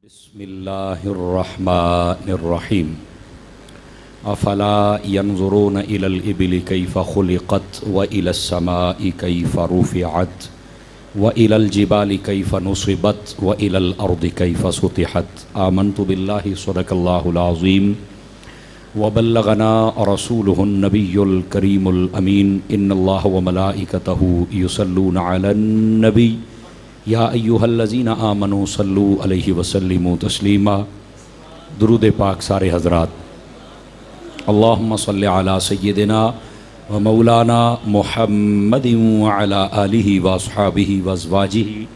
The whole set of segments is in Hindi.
बिस्मिल्लाहिर्रहमानिर्रहीम। अफ़ला यंज़ुरून इलल इबिली कैफ़ खुलिक़त व इलस समाई कैफ़ रुफ़िअत व इलल जिबाली कैफ़ नुसिबत व इलल अर्दि कैफ़ सुतिहत। आमन्तु बिल्लाहि सदक़ल्लाहुल अज़ीम व बल्लगना रसूलुहुन नबियुल करीमुल अमीन। इन्नल्लाह व मलाइकतहु युसल्लूना अलन नबी या अय्युहल्लज़ीना आमनू सल्लू अलैहि वसल्लिमू तस्लीमा। दुरूद पाक सारे हज़रात। अल्लाहुम्मा सल्लि अला सय्यिदिना व मौलाना मुहम्मदिन व अला आलिहि व अस्हाबिहि व अज़वाजिहि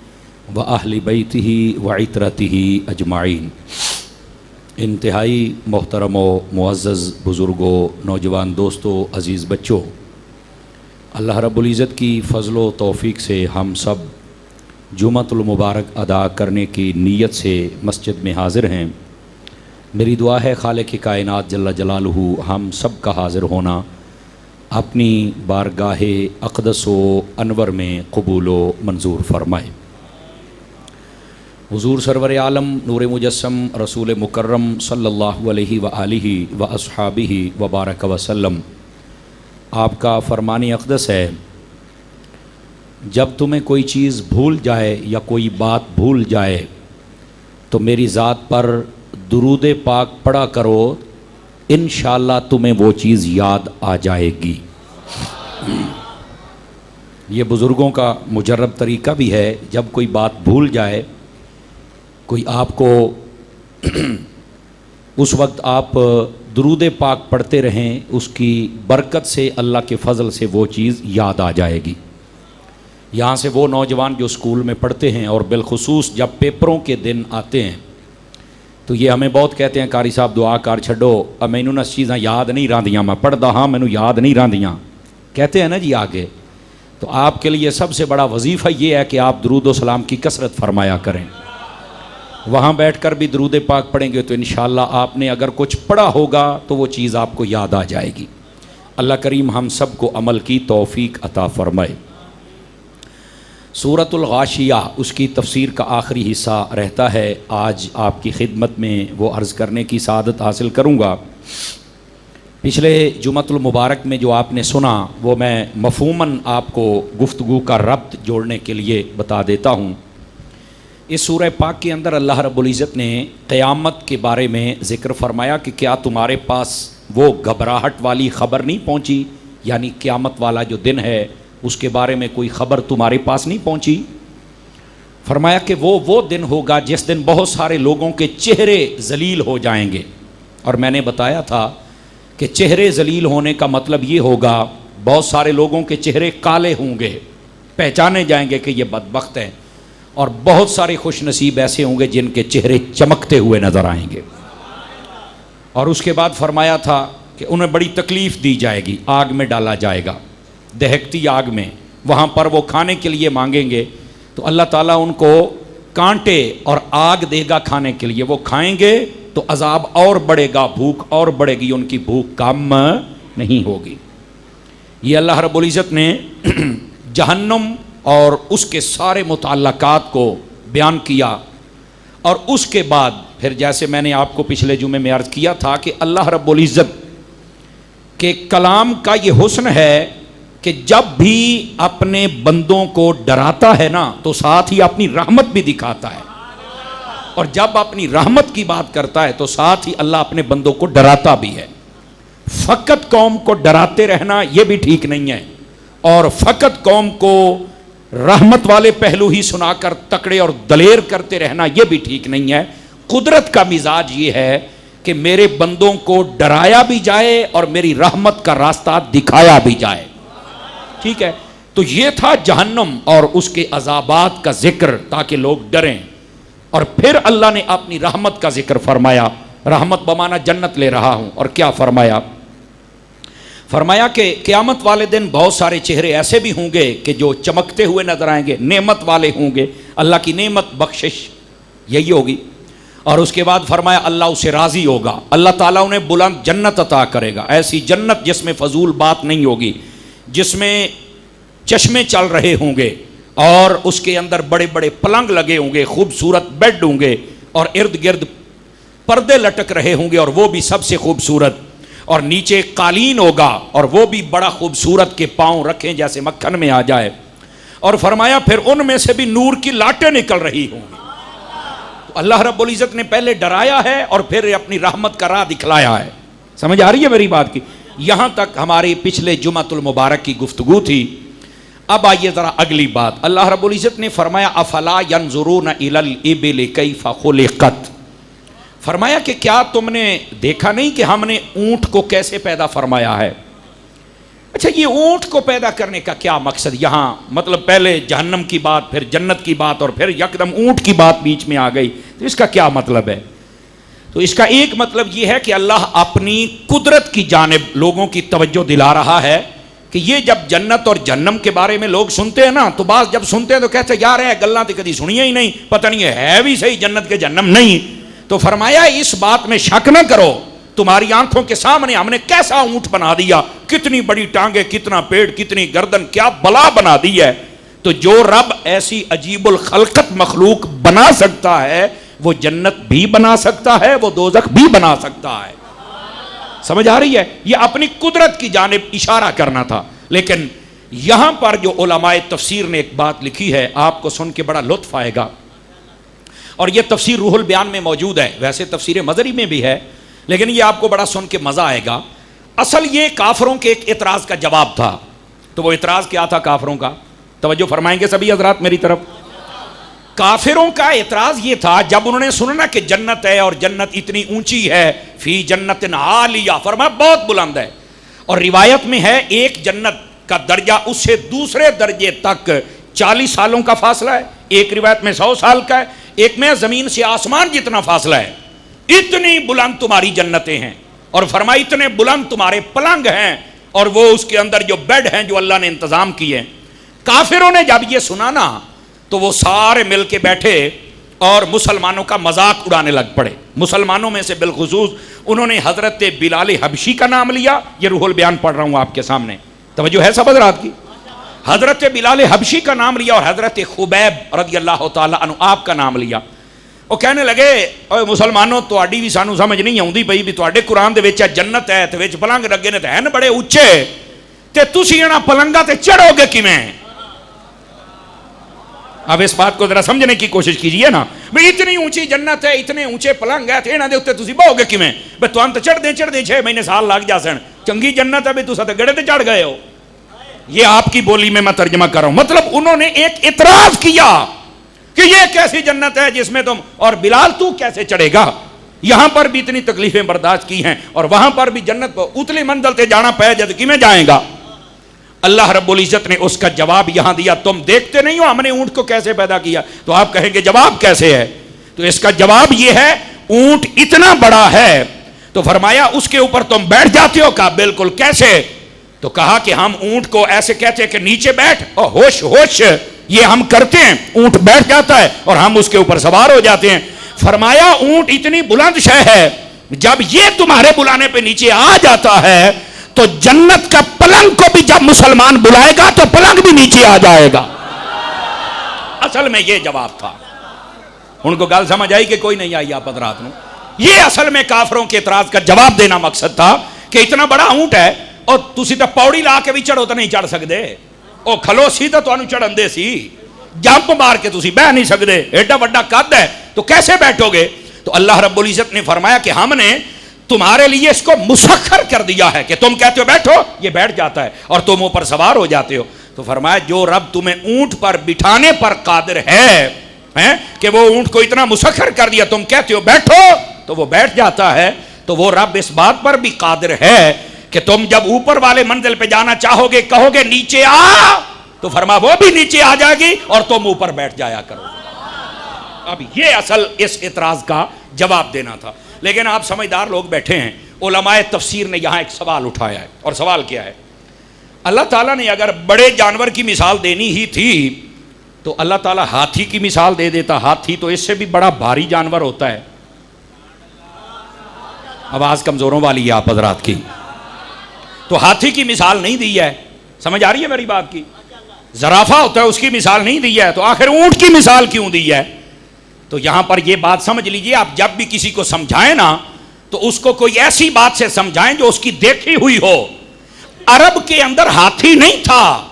व अहलि बैतिहि व इतरतिहि अजमाइन। इंतहाई मोहतरम व मुअज़्ज़ज़ बुज़ुर्गों, नौजवान दोस्तों, अज़ीज़ बच्चों, अल्लाह रब्बुल इज़्ज़त की फ़ज़ल व तौफ़ीक़ से हम सब जुम्मतुल मुबारक अदा करने की नीयत से मस्जिद में हाज़िर हैं। मेरी दुआ है खालिक़ कायनात जल्ला जलालुहु हम सब का हाज़िर होना अपनी बारगाहे अक़दस व अनवर में कबूल व मंजूर फ़रमाए। हुज़ूर सरवर आलम नूर मुजस्सम रसूल मुकर्रम सल्लल्लाहु अलैहि व आलिहि व अस्हाबिहि व बारक वसल्लम आपका फ़रमान अक़दस है, जब तुम्हें कोई चीज़ भूल जाए या कोई बात भूल जाए तो मेरी ज़ात पर दुरूद पाक पढ़ा करो, इंशाअल्लाह तुम्हें वो चीज़ याद आ जाएगी। ये बुज़ुर्गों का मुजर्रब तरीक़ा भी है। जब कोई बात भूल जाए, कोई आपको उस वक्त आप दुरूद पाक पढ़ते रहें, उसकी बरकत से अल्लाह के फ़ज़ल से वो चीज़ याद आ जाएगी। यहाँ से वो नौजवान जो स्कूल में पढ़ते हैं और बिलखुसूस जब पेपरों के दिन आते हैं तो ये हमें बहुत कहते हैं, कारी साहब दुआ कर छड़ो, अब मैनू ना चीज़ां याद नहीं रहिंदियां, मैं पढ़दा हाँ मैनू याद नहीं रहिंदियां, कहते हैं ना जी आगे। तो आपके लिए सबसे बड़ा वजीफ़ा ये है कि आप दुरूद व सलाम की कसरत फरमाया करें। वहाँ बैठ कर भी दुरूद पाक पढ़ेंगे तो इंशाअल्लाह आपने अगर कुछ पढ़ा होगा तो वो चीज़ आपको याद आ जाएगी। अल्लाह करीम हम सब को अमल की तौफ़ीक अता फ़रमाए। सूरतुल गाशिया उसकी तफसीर का आखिरी हिस्सा रहता है। आज आपकी खिदमत में वो अर्ज़ करने की सआदत हासिल करूँगा। पिछले जुमतुल मुबारक में जो आपने सुना वो मैं मफ़हूमन आपको गुफ्तगू का रब्त जोड़ने के लिए बता देता हूँ। इस सूरह पाक के अंदर अल्लाह रब्बुल इज़्ज़त ने क़यामत के बारे में ज़िक्र फरमाया कि क्या तुम्हारे पास वो घबराहट वाली ख़बर नहीं पहुँची, यानी क़यामत वाला जो दिन है उसके बारे में कोई ख़बर तुम्हारे पास नहीं पहुंची। फरमाया कि वो दिन होगा जिस दिन बहुत सारे लोगों के चेहरे जलील हो जाएंगे। और मैंने बताया था कि चेहरे जलील होने का मतलब ये होगा बहुत सारे लोगों के चेहरे काले होंगे, पहचाने जाएंगे कि ये बदबख्त हैं, और बहुत सारे खुश नसीब ऐसे होंगे जिनके चेहरे चमकते हुए नज़र आएंगे। और उसके बाद फरमाया था कि उन्हें बड़ी तकलीफ़ दी जाएगी, आग में डाला जाएगा, दहकती आग में। वहाँ पर वो खाने के लिए मांगेंगे तो अल्लाह ताला उनको कांटे और आग देगा खाने के लिए। वो खाएंगे तो अजाब और बढ़ेगा, भूख और बढ़ेगी, उनकी भूख कम नहीं होगी। ये अल्लाह रब्बुल इज़्ज़त ने जहन्नुम और उसके सारे मुताल्लकात को बयान किया। और उसके बाद फिर जैसे मैंने आपको पिछले जुमे में अर्ज़ किया था कि अल्लाह रब्बुल इज़्ज़त के कलाम का ये हुस्न है कि जब भी अपने बंदों को डराता है ना तो साथ ही अपनी रहमत भी दिखाता है, और जब अपनी रहमत की बात करता है तो साथ ही अल्लाह अपने बंदों को डराता भी है। फ़कत कौम को डराते रहना ये भी ठीक नहीं है, और फ़कत कौम को रहमत वाले पहलू ही सुनाकर तकड़े और दलेर करते रहना ये भी ठीक नहीं है। कुदरत का मिजाज ये है कि मेरे बंदों को डराया भी जाए और मेरी रहमत का रास्ता दिखाया भी जाए। ठीक है, तो ये था जहन्नुम और उसके अज़ाबात का जिक्र ताकि लोग डरें। और फिर अल्लाह ने अपनी रहमत का जिक्र फरमाया। रहमत बमाना जन्नत ले रहा हूं। और क्या फरमाया? फरमाया कि क़यामत वाले दिन बहुत सारे चेहरे ऐसे भी होंगे कि जो चमकते हुए नजर आएंगे, नेमत वाले होंगे, अल्लाह की नेमत बख्शिश यही होगी। और उसके बाद फरमाया अल्लाह उससे राज़ी होगा, अल्लाह ताला उन्हें बुलंद जन्नत अता करेगा, ऐसी जन्नत जिसमें फजूल बात नहीं होगी, जिसमें चश्मे चल रहे होंगे और उसके अंदर बड़े बड़े पलंग लगे होंगे, खूबसूरत बेड होंगे, और इर्द गिर्द पर्दे लटक रहे होंगे और वो भी सबसे खूबसूरत, और नीचे कालीन होगा और वो भी बड़ा खूबसूरत, के पांव रखें जैसे मक्खन में आ जाए। और फरमाया फिर उनमें से भी नूर की लाटें निकल रही होंगी। तो अल्लाह रब्बुल इज़्ज़त ने पहले डराया है और फिर अपनी रहमत का राह दिखलाया है। समझ आ रही है मेरी बात की? यहां तक हमारी पिछले जुमातुल मुबारक की गुफ्तगू थी। अब आइए जरा अगली बात। अल्लाह रब्बुल इज़्ज़त ने फरमाया अफला यंजुरून इलल इबिल कैफ़ खुलिक़त, फरमाया कि क्या तुमने देखा नहीं कि हमने ऊंट को कैसे पैदा फरमाया है। अच्छा, ये ऊंट को पैदा करने का क्या मकसद यहाँ? मतलब पहले जहन्नम की बात, फिर जन्नत की बात, और फिर यकदम ऊंट की बात बीच में आ गई, तो इसका क्या मतलब है? तो इसका एक मतलब ये है कि अल्लाह अपनी कुदरत की जानिब लोगों की तवज्जो दिला रहा है कि ये जब जन्नत और जहन्नम के बारे में लोग सुनते हैं ना, तो बात जब सुनते हैं तो कहते हैं यार है गल्लां तो कभी सुनिए ही नहीं, पता नहीं है भी सही जन्नत के जहन्नम नहीं। तो फरमाया इस बात में शक न करो, तुम्हारी आंखों के सामने हमने कैसा ऊंट बना दिया, कितनी बड़ी टांगे, कितना पेड़, कितनी गर्दन, क्या बला बना दी है। तो जो रब ऐसी अजीबुल खलकत मखलूक बना सकता है, वो जन्नत भी बना सकता है, वो दोजख भी बना सकता है। समझ आ रही है? ये अपनी कुदरत की जानिब इशारा करना था। लेकिन यहां पर जो उलमाए तफसीर ने एक बात लिखी है, आपको सुन के बड़ा लुत्फ आएगा, और यह तफसीर रूहुल बयान में मौजूद है, वैसे तफसीर मज़री में भी है, लेकिन यह आपको बड़ा सुन के मज़ा आएगा। असल ये काफरों के एक एतराज़ का जवाब था। तो वो एतराज़ क्या था काफरों का? तवज्जो फरमाएंगे सभी हज़रात मेरी तरफ। काफिरों का एतराज़ ये था, जब उन्होंने सुना ना कि जन्नत है और जन्नत इतनी ऊंची है, फी जन्नतिन आलिया, फरमाया बहुत बुलंद है, और रिवायत में है एक जन्नत का दर्जा उससे दूसरे दर्जे तक 40 सालों का फासला है, एक रिवायत में 100 साल का है, एक में ज़मीन से आसमान जितना फासला है। इतनी बुलंद तुम्हारी जन्नतें हैं, और फरमाया इतने बुलंद तुम्हारे पलंग हैं, और वो उसके अंदर जो बेड हैं जो अल्लाह ने इंतजाम किए। काफिरों ने जब ये सुना ना, तो वो सारे मिल के बैठे और मुसलमानों का मजाक उड़ाने लग पड़े। मुसलमानों में से बिलखुसूस उन्होंने हजरत बिलाल हबशी का नाम लिया। ये रूहुल बयान पढ़ रहा हूं आपके सामने, तवज्जो है सब हज़रात की। हजरत बिलाल हबशी का नाम लिया और हजरत खुबैब रज़ियल्लाहु ताला अन्हु आपका नाम लिया। वो कहने लगे ओए मुसलमानों, तुहाडी भी सानू समझ नहीं आउंदी पई भी तुहाडे कुरान दे विच जन्नत है ते विच पलंग लगे ने ते हैं बड़े उच्चे, ते तुसीं इन्हां पलंगां ते चढ़ोगे किवें? अब इस बात को जरा समझने की कोशिश कीजिए ना, भाई इतनी ऊंची जन्नत है, इतने ऊंचे पलंग है, इन्हां दे उत्ते तुसीं बहोगे किवें? भाई तुहां ते चढ़दे चढ़दे 6 महीने साल लग जासन, चंगी जन्नत है, भाई तुसां ते गड़े ते चढ़ गए हो। ये आपकी बोली में मैं तर्जमा कर रहा हूं। मतलब उन्होंने एक इतराज किया कि ये कैसी जन्नत है जिसमें तुम, और बिलाल तू कैसे चढ़ेगा? यहां पर भी इतनी तकलीफें बर्दाश्त की हैं और वहां पर भी जन्नत को उतली मंजिल से जाना पै जद कि में जाएगा। अल्लाह रब्बुल इज़्ज़त ने उसका जवाब यहां दिया, तुम देखते नहीं हो हमने ऊंट को कैसे पैदा किया। तो आप कहेंगे जवाब कैसे है? तो इसका जवाब यह है, ऊंट इतना बड़ा है, तो फरमाया उसके ऊपर तुम बैठ जाते हो। कहा बिल्कुल, कैसे? तो कहा कि हम ऊंट को ऐसे कहते हैं कि नीचे बैठ और होश होश, ये हम करते हैं, ऊंट बैठ जाता है और हम उसके ऊपर सवार हो जाते हैं। फरमाया ऊंट इतनी बुलंद शय है, जब ये तुम्हारे बुलाने पे नीचे आ जाता है तो जन्नत का पलंग को भी जब मुसलमान बुलाएगा तो पलंग भी नीचे आ जाएगा। असल में ये जवाब था। उनको गल समझ आई कि कोई नहीं आई? आप हज़रात नूं ये असल में काफरों के इतराज का जवाब देना मकसद था कि इतना बड़ा ऊंट है और तुसी तो पौड़ी ला के भी चढ़ो तो नहीं चढ़ सकते, ओ खलो सी तो तुहानू चढ़न दे सी, जंप मार के तुसी बह नहीं सकते, एडा बड़ा कद है तो कैसे बैठोगे? तो अल्लाह रब्बुल इज़्ज़त ने फरमाया कि हमने तुम्हारे लिए इसको मुसख्खर कर दिया है कि तुम कहते हो बैठो, ये बैठ जाता है और तुम ऊपर सवार हो जाते हो। तो फरमाया जो रब तुम्हें ऊंट पर बिठाने पर कादिर है कि वो ऊंट को इतना मुसख्खर कर दिया, तुम कहते हो बैठो तो वो बैठ जाता है, तो वो रब इस बात पर भी कादिर है कि तुम जब ऊपर वाले मंजिल पे जाना चाहोगे, कहोगे नीचे आ, तो फरमा वो भी नीचे आ जाएगी और तुम ऊपर बैठ जाया करो। अब ये असल इस इतराज का जवाब देना था। लेकिन आप समझदार लोग बैठे हैं, उलमाए तफसीर ने यहां एक सवाल उठाया है, और सवाल क्या है? अल्लाह ताला ने अगर बड़े जानवर की मिसाल देनी ही थी तो अल्लाह ताला हाथी की मिसाल दे देता। हाथी तो इससे भी बड़ा भारी जानवर होता है। आवाज कमजोरों वाली है आप हजरात की, तो हाथी की मिसाल नहीं दी है। समझ आ रही है मेरी बात की? जराफा होता है उसकी मिसाल नहीं दी है, तो आखिर ऊंट की मिसाल क्यों दी है? तो यहां पर यह बात समझ लीजिए, आप जब भी किसी को समझाएं ना तो उसको कोई ऐसी बात से समझाएं जो उसकी देखी हुई हो। अरब के अंदर हाथी नहीं था,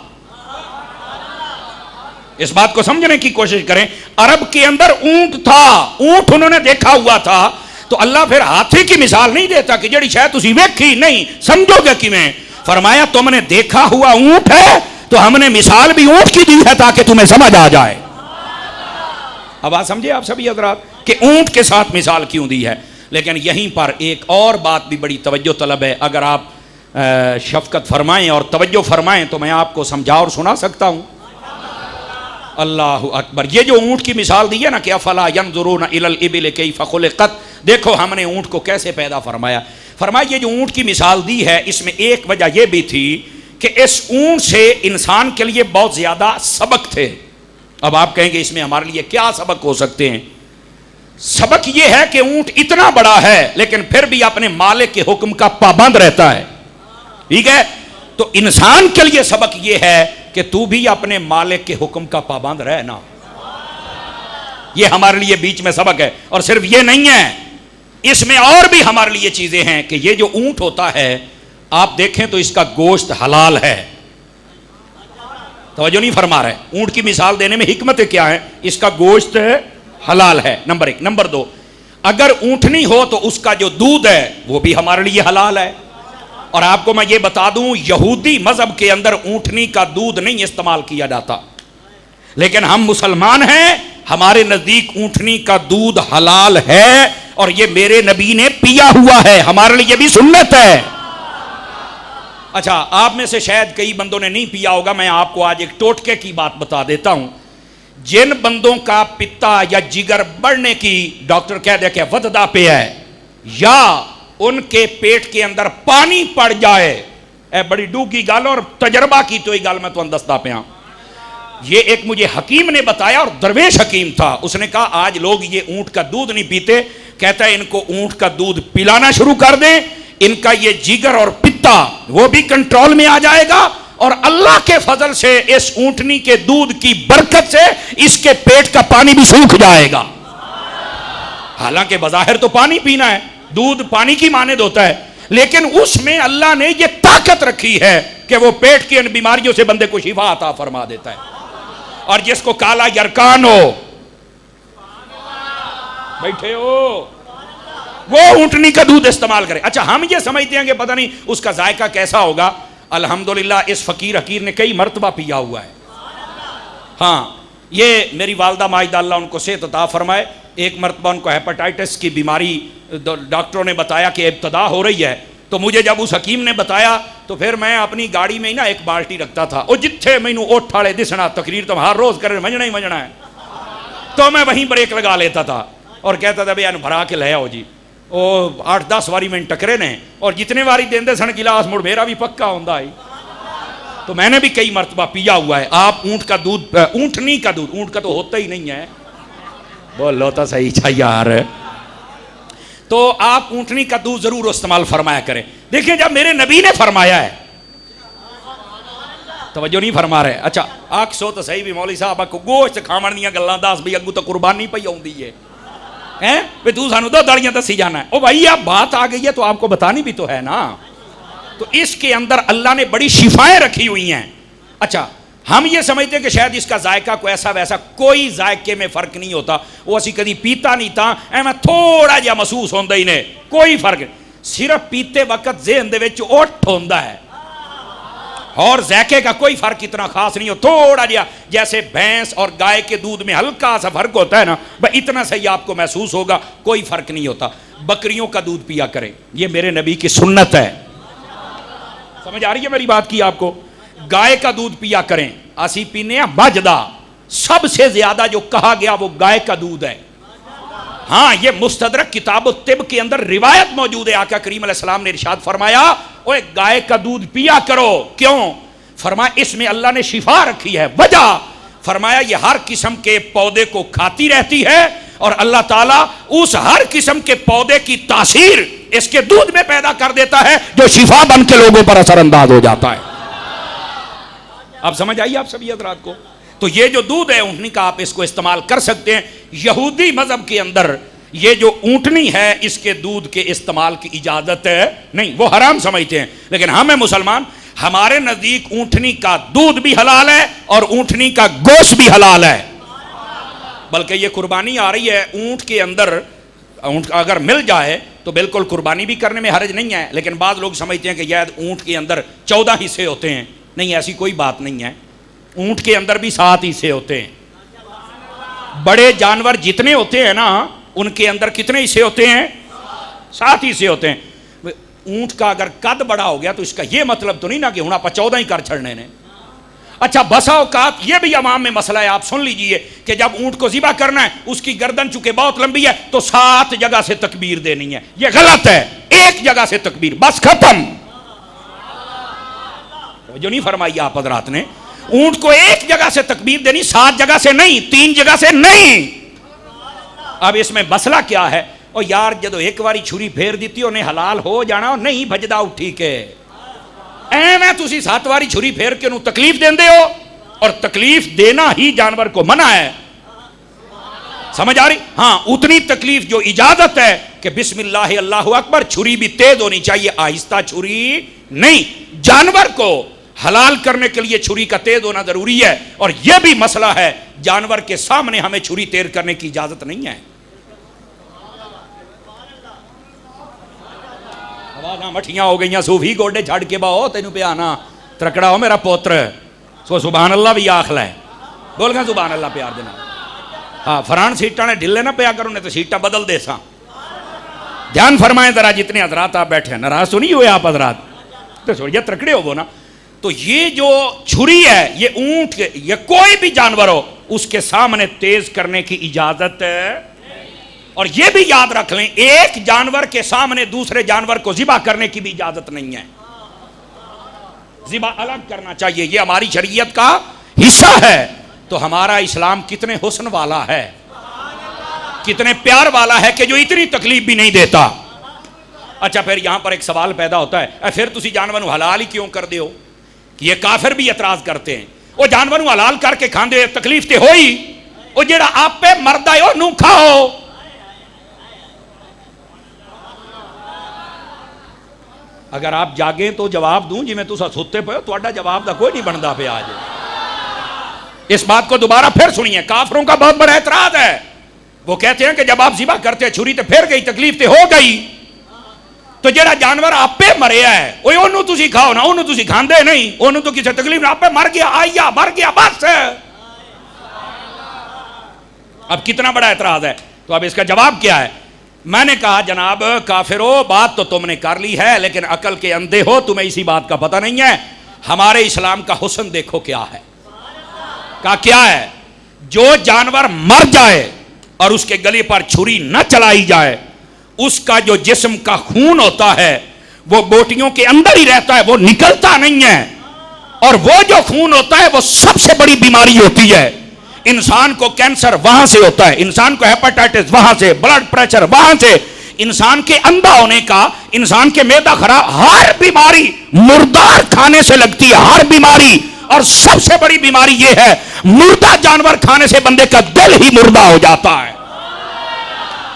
इस बात को समझने की कोशिश करें। अरब के अंदर ऊंट था, ऊंट उन्होंने देखा हुआ था। तो अल्लाह फिर हाथी की मिसाल नहीं देता कि जड़ी शायद तुसी वेखी नहीं, समझोगे कि मैं फरमाया तुमने देखा हुआ ऊंट है तो हमने मिसाल भी ऊंट की दी है ताकि तुम्हें समझ आ जाए। अब बात समझे आप सभी हजरात कि ऊंट के साथ मिसाल क्यों दी है। लेकिन यहीं पर एक और बात भी बड़ी तवज्जो तलब है। अगर आप शफकत फरमाएं और तवज्जो फरमाएं तो मैं आपको समझा और सुना सकता हूं। अल्लाह अकबर। ये जो ऊंट की मिसाल दी है ना कि अफला यंजुरूना इलल इबिल कैफ़ खुलिक़त, देखो हमने ऊंट को कैसे पैदा फरमाया। फरमाया ये जो ऊंट की मिसाल दी है इसमें एक वजह यह भी थी कि इस ऊंट से इंसान के लिए बहुत ज्यादा सबक थे। अब आप कहेंगे इसमें हमारे लिए क्या सबक हो सकते हैं। सबक यह है कि ऊंट इतना बड़ा है लेकिन फिर भी अपने मालिक के हुक्म का पाबंद रहता है, ठीक है। तो इंसान के लिए सबक यह है कि तू भी अपने मालिक के हुक्म का पाबंद रह ना। यह हमारे लिए बीच में सबक है। और सिर्फ यह नहीं है, इसमें और भी हमारे लिए चीजें हैं कि यह जो ऊंट होता है आप देखें तो इसका गोश्त हलाल है। तवज्जो नहीं फरमा रहे। ऊंट की मिसाल देने में हिकमत क्या है, इसका गोश्त हलाल है, नंबर एक। नंबर दो, अगर ऊंटनी हो तो उसका जो दूध है वो भी हमारे लिए हलाल है। और आपको मैं ये बता दूं, यहूदी मजहब के अंदर ऊंटनी का दूध नहीं इस्तेमाल किया जाता, लेकिन हम मुसलमान हैं, हमारे नजदीक ऊंटनी का दूध हलाल है और ये मेरे नबी ने पिया हुआ है, हमारे लिए भी सुन्नत है। अच्छा, आप में से शायद कई बंदों ने नहीं पिया होगा, मैं आपको आज एक टोटके की बात बता देता हूं। जिन बंदों का पित्ता या जिगर बढ़ने की डॉक्टर कह दे कि वधदा पे है, या उनके पेट के अंदर पानी पड़ जाए, ए बड़ी डूगी गाल और तजर्बा की तो गाल मैं तो दसदा पे। ये एक मुझे हकीम ने बताया और दरवेश हकीम था, उसने कहा आज लोग ये ऊंट का दूध नहीं पीते, कहता है इनको ऊंट का दूध पिलाना शुरू कर दें, इनका ये जिगर और पित्ता वो भी कंट्रोल में आ जाएगा और अल्लाह के फजल से इस ऊंटनी के दूध की बरकत से इसके पेट का पानी भी सूख जाएगा। हालांकि बज़ाहिर तो पानी पीना है, दूध पानी की मानद होता है, लेकिन उसमें अल्लाह ने यह ताकत रखी है कि वो पेट की इन बीमारियों से बंदे को शिफा अता फरमा देता है। और जिसको काला यरकान हो, बैठे हो, वो ऊंटनी का दूध इस्तेमाल करे। अच्छा, हम ये समझते हैं कि पता नहीं उसका जायका कैसा होगा। अल्हम्दुलिल्लाह इस फकीर हकीर ने कई मरतबा पिया हुआ है। हाँ, ये मेरी वालदा माजिदा अल्लाह उनको सेहत अता फरमाए, एक मरतबा उनको हेपेटाइटिस की बीमारी डॉक्टरों ने बताया कि इब्तदा हो रही है। तो मुझे जब उस हकीम ने बताया तो फिर मैं अपनी गाड़ी में ही ना एक बाल्टी रखता था, और जिथे मैनू ओठ वाले दिसना तकरीर तो हर रोज करे मंजना ही मंजना है, तो मैं वहीं ब्रेक लगा लेता था और कहता था भैया भरा के ले आओ जी। ओ 8-10 वारी मैंने टकरे ने, और जितने वारी देंदे सन गिलास मुड़ मेरा भी पक्का होंदा है। तो मैंने भी कई मरतबा पिया हुआ है। आप ऊंट का दूध, ऊंटनी का दूध, ऊंट का तो होता ही नहीं है, बोलो तो सही था यार। तो आप ऊंटनी का दूध जरूर इस्तेमाल फरमाया करें। देखिए, जब मेरे नबी ने फरमाया है, तवज्जो नहीं फरमा रहे। अच्छा, आख सो तो सही भी मौली साहब आपको गोश्त खावन दी गल्लां दस भी अगू तो कुर्बानी पई आउंदी है हैं भी तू सानू दो दालियां दसी जाना है। ओ भाई, आप बात आ गई है तो आपको बतानी भी तो है ना। तो इसके अंदर अल्लाह ने बड़ी शिफाएं रखी हुई हैं। अच्छा, हम ये समझते हैं कि शायद इसका जायका को ऐसा वैसा, कोई जायके में फर्क नहीं होता। वो असी कभी पीता नहीं था, एवं थोड़ा जिहा महसूस होंदा ही ने, कोई फर्क नहीं। सिर्फ पीते वक्त ज़हन दे विच उठ होंदा है और जायके का कोई फर्क इतना खास नहीं हो, थोड़ा जिहा जैसे भैंस और गाय के दूध में हल्का सा फर्क होता है ना, भाई इतना सही आपको महसूस होगा, कोई फर्क नहीं होता। बकरियों का दूध पिया करें, ये मेरे नबी की सुन्नत है। समझ आ रही है मेरी बात की आपको। गाय का दूध पिया करें, असी पीने बजदा, सबसे ज्यादा जो कहा गया वो गाय का दूध है। हाँ, ये मुस्तदरक किताब तिब के अंदर रिवायत मौजूद है, आका करीम अलैहिस्सलाम ने इरशाद फरमाया, ओए गाय का दूध पिया करो। क्यों? फरमाया इसमें अल्लाह ने शिफा रखी है। वजह फरमाया ये हर किस्म के पौधे को खाती रहती है और अल्लाह ताला उस हर किस्म के पौधे की तासीर इसके दूध में पैदा कर देता है, जो शिफा बन के लोगों पर असरअंदाज हो जाता है। आप समझ आइए आप सभी हजरात को। तो ये जो दूध है ऊँटनी का, आप इसको इस्तेमाल कर सकते हैं। यहूदी मजहब के अंदर ये जो ऊँटनी है इसके दूध के इस्तेमाल की इजाजत नहीं, वो हराम समझते हैं। लेकिन हमें मुसलमान, हमारे नजदीक ऊँटनी का दूध भी हलाल है और ऊँटनी का गोश्त भी हलाल है। बल्कि ये कुर्बानी आ रही है, ऊँट के अंदर ऊँट अगर मिल जाए तो बिल्कुल कुर्बानी भी करने में हर्ज नहीं है। लेकिन बाद लोग समझते हैं कि यार ऊँट के अंदर 14 हिस्से होते हैं। नहीं, ऐसी कोई बात नहीं है। ऊँट के अंदर भी 7 हिस्से होते हैं। बड़े जानवर जितने होते हैं ना, उनके अंदर कितने हिस्से होते हैं? 7 हिस्से होते हैं। ऊँट का अगर कद बड़ा हो गया तो इसका यह मतलब तो नहीं ना कि हूँ आप 14 ही कर छड़ने ने। अच्छा, बसा औकात ये भी अवाम में मसला है। आप सुन लीजिए कि जब ऊँट को ज़िबा करना है, उसकी गर्दन चूंकि बहुत लंबी है तो 7 जगह से तकबीर देनी है। यह गलत है। एक जगह से तकबीर, बस खत्म। जो नहीं फरमाई आप हजरात ने, ऊँट को एक जगह से तकबीर देनी, 7 जगह से नहीं, 3 जगह से नहीं। अब इसमें मसला क्या है? और यार जदों एक बारी छुरी फेर दी उन्हें हलाल हो जाना, नहीं भजदा उठी के एवं तुसी 7 बारी छुरी फेर के उन्हें तकलीफ देंदे हो, और तकलीफ देना ही जानवर को मना है। समझ आ रही? हाँ, उतनी तकलीफ जो इजाजत है कि बिस्मिल्लाह अल्लाहु अकबर, छुरी भी तेज होनी चाहिए, आहिस्ता छुरी नहीं। जानवर को हलाल करने के लिए छुरी का तेज होना जरूरी है। और यह भी मसला है, जानवर के सामने हमें छुरी तेज करने की इजाजत नहीं है। आवाज़ां मठियां हो गई, सूफी गोडे छड़ के बाओ तेनू पे आना त्रकड़ा हो मेरा पुत्र, सो सुभान अल्लाह भी आख लै, बोल गया सुभान अल्लाह प्यार देना। हाँ, फरान सीटा ने ढिले ना पिया करो, नहीं तो सीटा बदल दे सा। ध्यान फरमाएं जरा, जितने हजरात आप बैठे हैं, नाराज तो नहीं हुए आप हजरात? तो छोड़िए, त्रकड़े हो वो ना। तो ये जो छुरी है, ये ऊंट के, ये कोई भी जानवर हो, उसके सामने तेज करने की इजाजत है। और ये भी याद रख लें, एक जानवर के सामने दूसरे जानवर को ज़िबा करने की भी इजाजत नहीं है। ज़िबा अलग करना चाहिए, ये हमारी शरीयत का हिस्सा है। तो हमारा इस्लाम कितने हुस्न वाला है, कितने प्यार वाला है कि जो इतनी तकलीफ भी नहीं देता। अच्छा, फिर यहां पर एक सवाल पैदा होता है, फिर तुसी जानवर को हलाल ही क्यों कर दो? कि ये काफिर भी एतराज करते हैं, वो जानवर को हलाल करके खांदे, तकलीफ तो हो ही, वो जेड़ा आप पे मरदा है ओनू खाओ। अगर आप जागे तो जवाब दूं, जिमें तुसा सुते पे हो, तुहाडा जवाब का कोई नहीं बनता पे आज। इस बात को दोबारा फिर सुनिए, काफिरों का बहुत बड़ा एतराज है। वो कहते हैं कि जब आप ज़िबा करते हैं, छुरी तो फिर गई, तकलीफ तो हो गई, तो जेड़ा जानवर आप पे मरिया है ओनू तुसी खाओ ना, ओनू तुसी खांदे नहीं, ओनू तो किसी तकलीफ ना, आप पे मर गया, आया मर गया, बस। अब कितना बड़ा एतराज है। तो अब इसका जवाब क्या है? मैंने कहा, जनाब काफिरो, बात तो तुमने कर ली है, लेकिन अकल के अंधे हो, तुम्हें इसी बात का पता नहीं है। हमारे इस्लाम का हुस्न देखो क्या है। का क्या है? जो जानवर मर जाए और उसके गले पर छुरी न चलाई जाए, उसका जो जिस्म का खून होता है वो बोटियों के अंदर ही रहता है, वो निकलता नहीं है। और वो जो खून होता है वो सबसे बड़ी बीमारी होती है। इंसान को कैंसर वहां से होता है, इंसान को हेपेटाइटिस वहां से, ब्लड प्रेशर वहां से, इंसान के अंधा होने का, इंसान के मैदा खराब, हर बीमारी मुर्दार खाने से लगती है, हर बीमारी। और सबसे बड़ी बीमारी यह है, मुर्दा जानवर खाने से बंदे का दिल ही मुर्दा हो जाता है।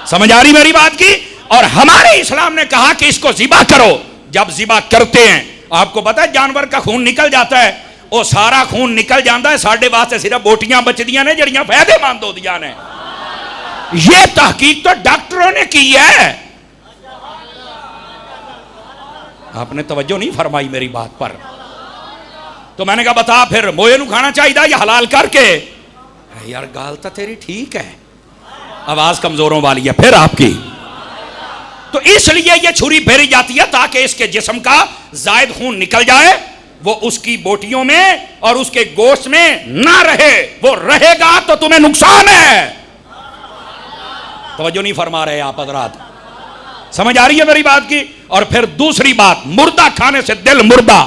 समझ आ रही मेरी बात की? और हमारे इस्लाम ने कहा कि इसको ज़िबा करो। जब ज़िबा करते हैं, आपको पता है जानवर का खून निकल जाता है, वो सारा खून निकल जाता है, साढ़े वास्ते सिर्फ बोटियां बचदियां ने जड़ियां फायदेमंद होदियां ने। ये तहकीक तो डॉक्टरों ने की है। आपने तवज्जो नहीं फरमाई मेरी बात पर। तो मैंने कहा, बता फिर मोए नू खाना चाहिए या हलाल करके? यार गाल तो तेरी ठीक है, आवाज कमजोरों वाली है फिर आपकी। तो इसलिए ये छुरी फेरी जाती है ताकि इसके जिस्म का जायद खून निकल जाए, वो उसकी बोटियों में और उसके गोश्त में ना रहे। वो रहेगा तो तुम्हें नुकसान है। तवज्जो नहीं फरमा रहे आप हजरात? समझ आ रही है मेरी बात की? और फिर दूसरी बात, मुर्दा खाने से दिल मुर्दा,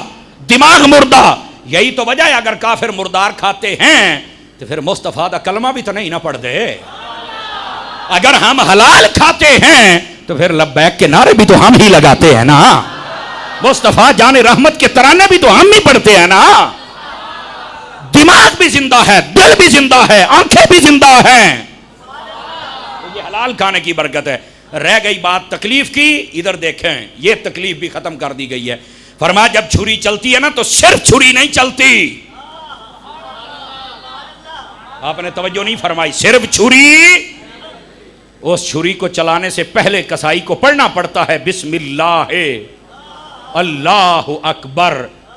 दिमाग मुर्दा। यही तो वजह है, अगर काफिर मुर्दार खाते हैं तो फिर मुस्तफा दा कलमा भी तो नहीं ना पढ़ दे। अगर हम हलाल खाते हैं तो फिर लब्बैक के नारे भी तो हम ही लगाते हैं ना, मुस्तफा जाने रहमत के तराने भी तो हम ही पढ़ते हैं ना। दिमाग भी जिंदा है, दिल भी जिंदा है, आंखें भी जिंदा हैं। तो ये हलाल खाने की बरकत है। रह गई बात तकलीफ की, इधर देखें, ये तकलीफ भी खत्म कर दी गई है। फरमाया जब छुरी चलती है ना तो सिर्फ छुरी नहीं चलती। आपने तवज्जो नहीं फरमाई। सिर्फ छुरी, उस छुरी को चलाने से पहले कसाई को पढ़ना पड़ता है बिस्मिल्लाह अल्लाहु अकबर,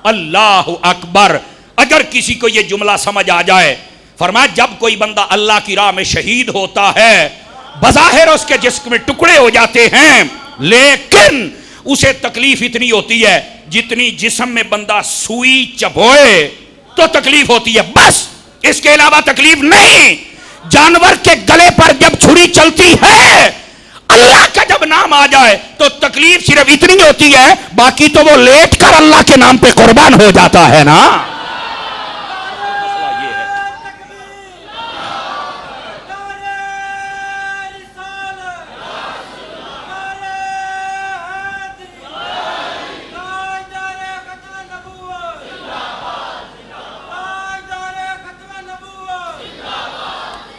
अल्लाहु अकबर। अगर किसी को यह जुमला समझ आ जाए, फरमाया जब कोई बंदा अल्लाह की राह में शहीद होता है, बज़ाहिर उसके जिस्म में टुकड़े हो जाते हैं, लेकिन उसे तकलीफ इतनी होती है जितनी जिस्म में बंदा सुई चबोए तो तकलीफ होती है, बस। इसके अलावा तकलीफ नहीं। जानवर के गले पर जब छुरी चलती है, अल्लाह का जब नाम आ जाए तो तकलीफ सिर्फ इतनी होती है, बाकी तो वो लेट कर अल्लाह के नाम पे कुर्बान हो जाता है ना।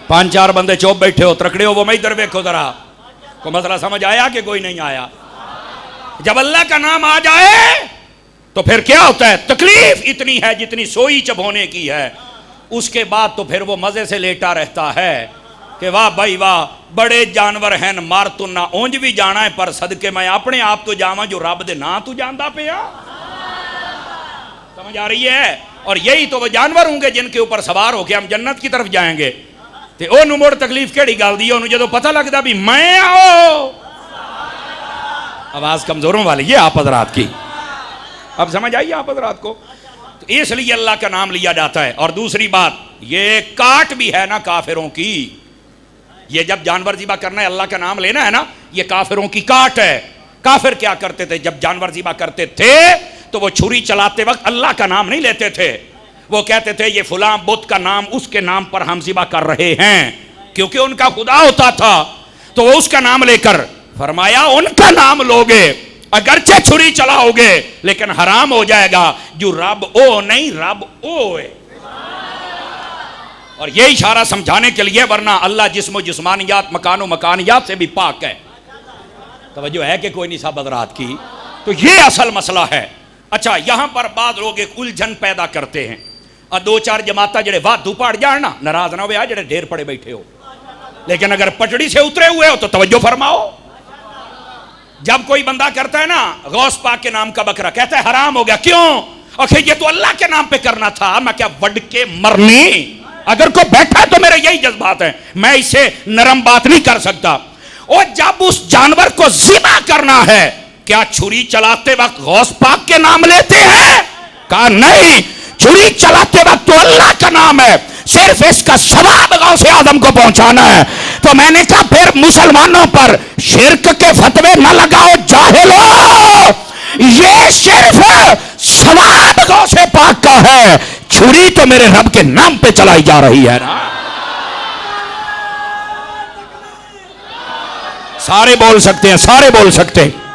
पांच चार बंदे चौप बैठे हो, त्रकड़े हो, वो मैं इधर देखो जरा, को मसला समझ आया कि कोई नहीं आया? जब अल्लाह का नाम आ जाए तो फिर क्या होता है? तकलीफ इतनी है जितनी सोई चबोने की है। उसके बाद तो फिर वो मजे से लेटा रहता है कि वाह भाई वाह, बड़े जानवर हैं, मार तू ना ऊंज भी जाना है, पर सदके मैं अपने आप तो जावा जो रब दे ना तू जानदा पे आ। समझ आ रही है? और यही तो वो जानवर होंगे जिनके ऊपर सवार होके हम जन्नत की तरफ जाएंगे। ते ओनू मुड़ तकलीफ केड़ी गल दी? ओनू जदों पता लगदा भी मैं आओ। आवाज कमजोरों वाली है आप हजरात की, अब समझ आई आप हजरात को? तो इसलिए अल्लाह का नाम लिया जाता है। और दूसरी बात, ये काट भी है ना काफिरों की। ये जब जानवर ज़िबा करना है, अल्लाह का नाम लेना है ना, ये काफिरों की काट है। काफिर क्या करते थे? जब जानवर ज़िबा करते थे तो वो छुरी चलाते वक्त अल्लाह का नाम नहीं लेते थे। वो कहते थे ये फलां बुत का नाम, उसके नाम पर हम ज़िबा कर रहे हैं, क्योंकि उनका खुदा होता था। तो वो उसका नाम लेकर, फरमाया उनका नाम लोगे अगरचे छुरी चलाओगे लेकिन हराम हो जाएगा। जो रब ओ नहीं, रब ओ है। और ये इशारा समझाने के लिए, वरना अल्लाह जिस्म जिस्मानियात मकानो मकानियात से भी पाक है। तवज्जो है कि कोई नहीं साहब हज़रात की? तो ये असल मसला है। अच्छा, यहां पर बाद लोग एक उलझन पैदा करते हैं और दो चार जमाता जड़े वाधू पड़ जान ना, नाराज ना हो जड़े ढेर पड़े बैठे हो, लेकिन अगर पटड़ी से उतरे हुए हो तो तवज्जो फरमाओ। जब कोई बंदा करता है ना गौस पाक के नाम का बकरा, कहता है हराम हो गया, क्यों? आखिर ये तो अल्लाह के नाम पे करना था। मैं क्या वड के मरनी? अगर कोई बैठा है तो मेरे यही जज्बात है, मैं इससे नरम बात नहीं कर सकता। और जब उस जानवर को ज़िबा करना है, क्या छुरी चलाते वक्त गौस पाक के नाम लेते हैं? कहा नहीं, छुरी चलाते वक्त तो अल्लाह का नाम है, सिर्फ इसका सवाब गौसे आदम को पहुंचाना है। तो मैंने कहा फिर मुसलमानों पर शिर्क के फतवे न लगाओ जाहिलो, ये सिर्फ सवाब गौसे पाक का है, छुरी तो मेरे रब के नाम पे चलाई जा रही है ना। सारे बोल सकते हैं, सारे बोल सकते हैं।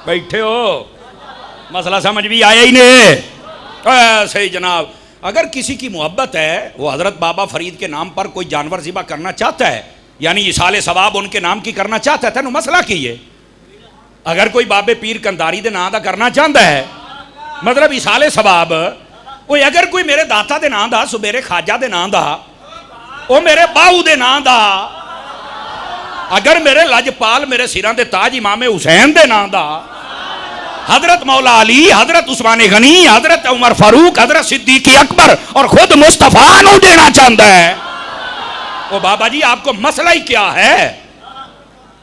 बैठे हो, मसला समझ भी आया ही नहीं। सही जनाब, अगर किसी की मोहब्बत है, वो हजरत बाबा फरीद के नाम पर कोई जानवर ज़िबा करना चाहता है, यानी इसाले सवाब उनके नाम की करना चाहता है, तेन मसला की है। अगर कोई बाबे पीर कंधारी दे नाम दा करना चाहता है, मतलब इसाले सवाब, वो अगर कोई मेरे दाता दे नाम दा, सुबेरे खाजा दे नाम दा, वो मेरे बाऊ दे नाम दा, अगर मेरे लजपाल मेरे सिरां दे ताज इमाम हुसैन दे नाम दा, हजरत मौला अली, हजरत उस्मान गनी, हजरत उमर फारूक, हजरत सिद्दीक अकबर और खुद मुस्तफा को देना चाहता है, वो बाबा जी आपको मसला ही क्या है?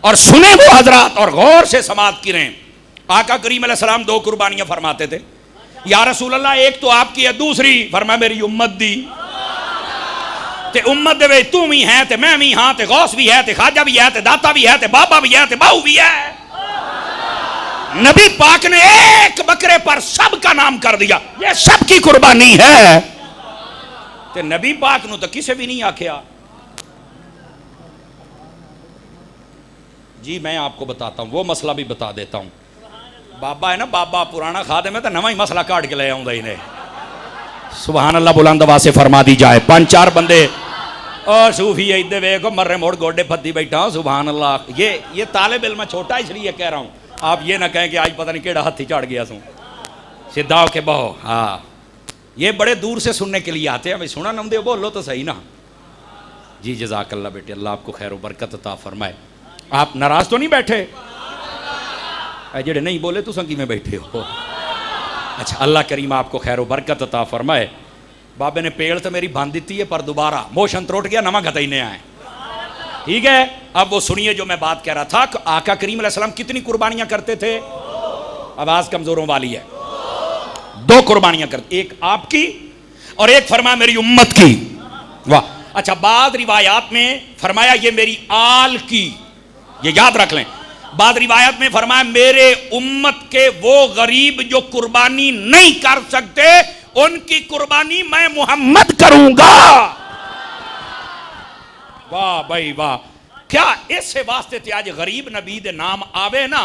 और सुने वो हजरात और गौर से समात करें। आका करीम अलैहिस्सलाम दो कुर्बानियां फरमाते थे, या रसूल अल्लाह एक तो आपकी है, दूसरी फरमा मेरी उम्मत दी। ते उम्मत दे विच तू भी है ते मैं भी हाँ, ते गौस भी है, ते खाजा भी है, ते दाता भी है, ते बाबा भी है, ते बाहू भी है। नबी पाक ने एक बकरे पर सबका नाम कर दिया, ये सबकी कुर्बानी है। ते नबी पाक नु तो किसे भी नहीं आख्या। जी मैं आपको बताता हूं, वो मसला भी बता देता हूं। बाबा है ना, बाबा पुराना खादे में तो नवा ही मसला काट के ले आऊंगा इन्हें। सुभान अल्लाह बुलंद आवाज़ से फरमा दी जाए। 5-4 बंदे और सूफी इधर वेखो मर्रे मोड़ गोडे फद्दी बैठा हूं। सुभान अल्लाह। ये तालिब इल्म छोटा इसलिए कह रहा हूं, आप ये ना कहें कि आज पता नहीं केड़ा हाथी चढ़ गया सू। सीधा होके बहो। हाँ, ये बड़े दूर से सुनने के लिए आते हैं, भाई सुना नम दे बोलो तो सही ना। जी जज़ाकल्लाह बेटे, अल्लाह आपको खैर व बरकत अता फरमाए। आप नाराज तो नहीं बैठे? जेड़े नहीं बोले तो संगी में बैठे हो। अच्छा, अल्लाह करीम आपको खैर व बरकत अता फरमाए। बाबे ने पेड़ तो मेरी बांध दी है, पर दोबारा मोशन त्रोट गया, नवा गता ही ने आए। ठीक है, अब वो सुनिए जो मैं बात कह रहा था। आका करीम अलैहिस्सलाम कितनी कुर्बानियां करते थे? आवाज कमजोरों वाली है। 2 कुर्बानियां करते, एक आपकी और एक फरमाया मेरी उम्मत की। वाह। अच्छा, बाद रिवायात में फरमाया ये मेरी आल की, ये याद रख लें। बाद रिवायत में फरमाया मेरे उम्मत के वो गरीब जो कुर्बानी नहीं कर सकते, उनकी कुर्बानी मैं मोहम्मद करूंगा। वाह भाई वाह। क्या इस वास्ते ते आज गरीब नबी दे नाम आवे ना,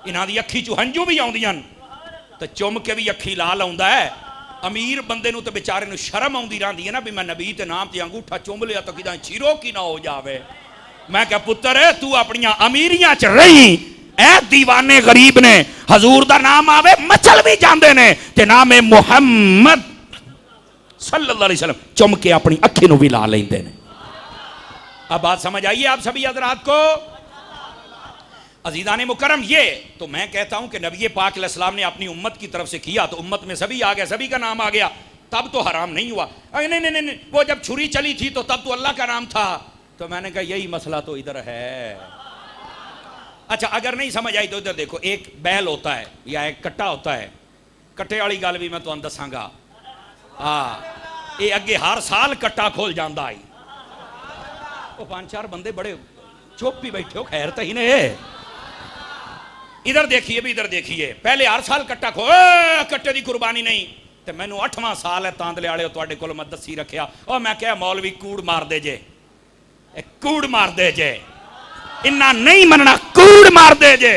इन्हां दी अखी चों हंजू भी आउंदियां ते चुम के भी अखी लाल आउंदा है। अमीर बंदे नूं ते बेचारे नूं शर्म आउंदी रहंदी है ना, भी मैं नबी दे नाम ते अंगूठा चुम लिया तो किदां चीरो की ना हो जावे। मैं क्या पुत्र तू अपनियां अमीरियां च रही, ऐ दीवाने गरीब ने हजूर दा नाम आवे मचल भी जांदे ने, ते नाम है मुहम्मद सल्लल्लाहु अलैहि वसल्लम चुम के अपनी अखी नूं भी ला लेंदे ने। अब बात समझ आइए आप सभी हजरात को। अजीज़ान मुकरम, ये तो मैं कहता हूं कि नबी पाक अलैहिस्सलाम ने अपनी उम्मत की तरफ से किया तो उम्मत में सभी आ गए, सभी का नाम आ गया, तब तो हराम नहीं हुआ। नहीं नहीं नहीं, वो जब छुरी चली थी तो तब तो अल्लाह का नाम था। तो मैंने कहा यही मसला तो इधर है। अच्छा, अगर नहीं समझ आई तो इधर देखो, एक बैल होता है या एक कट्टा होता है। कट्टे वाली गल भी मैं तुहानू दसांगा। हाँ, ये अगे हर साल कट्टा खोल जाता है। वो 5-4 बंदे बड़े चुप ही बैठे हो, खैर तो ही ने। इधर देखिए भी, इधर देखिए, पहले हर साल कट्टा खो, कट्टे की कुर्बानी नहीं। तो मैनू 8वां साल है तांदले वाले तुहाडे कोल मैं दसी रखिया। और मैं क्या मौलवी कूड़ मार दे जे, कूड़ मार दे जे, इन्ना नहीं मनना, कूड़ मार दे जे।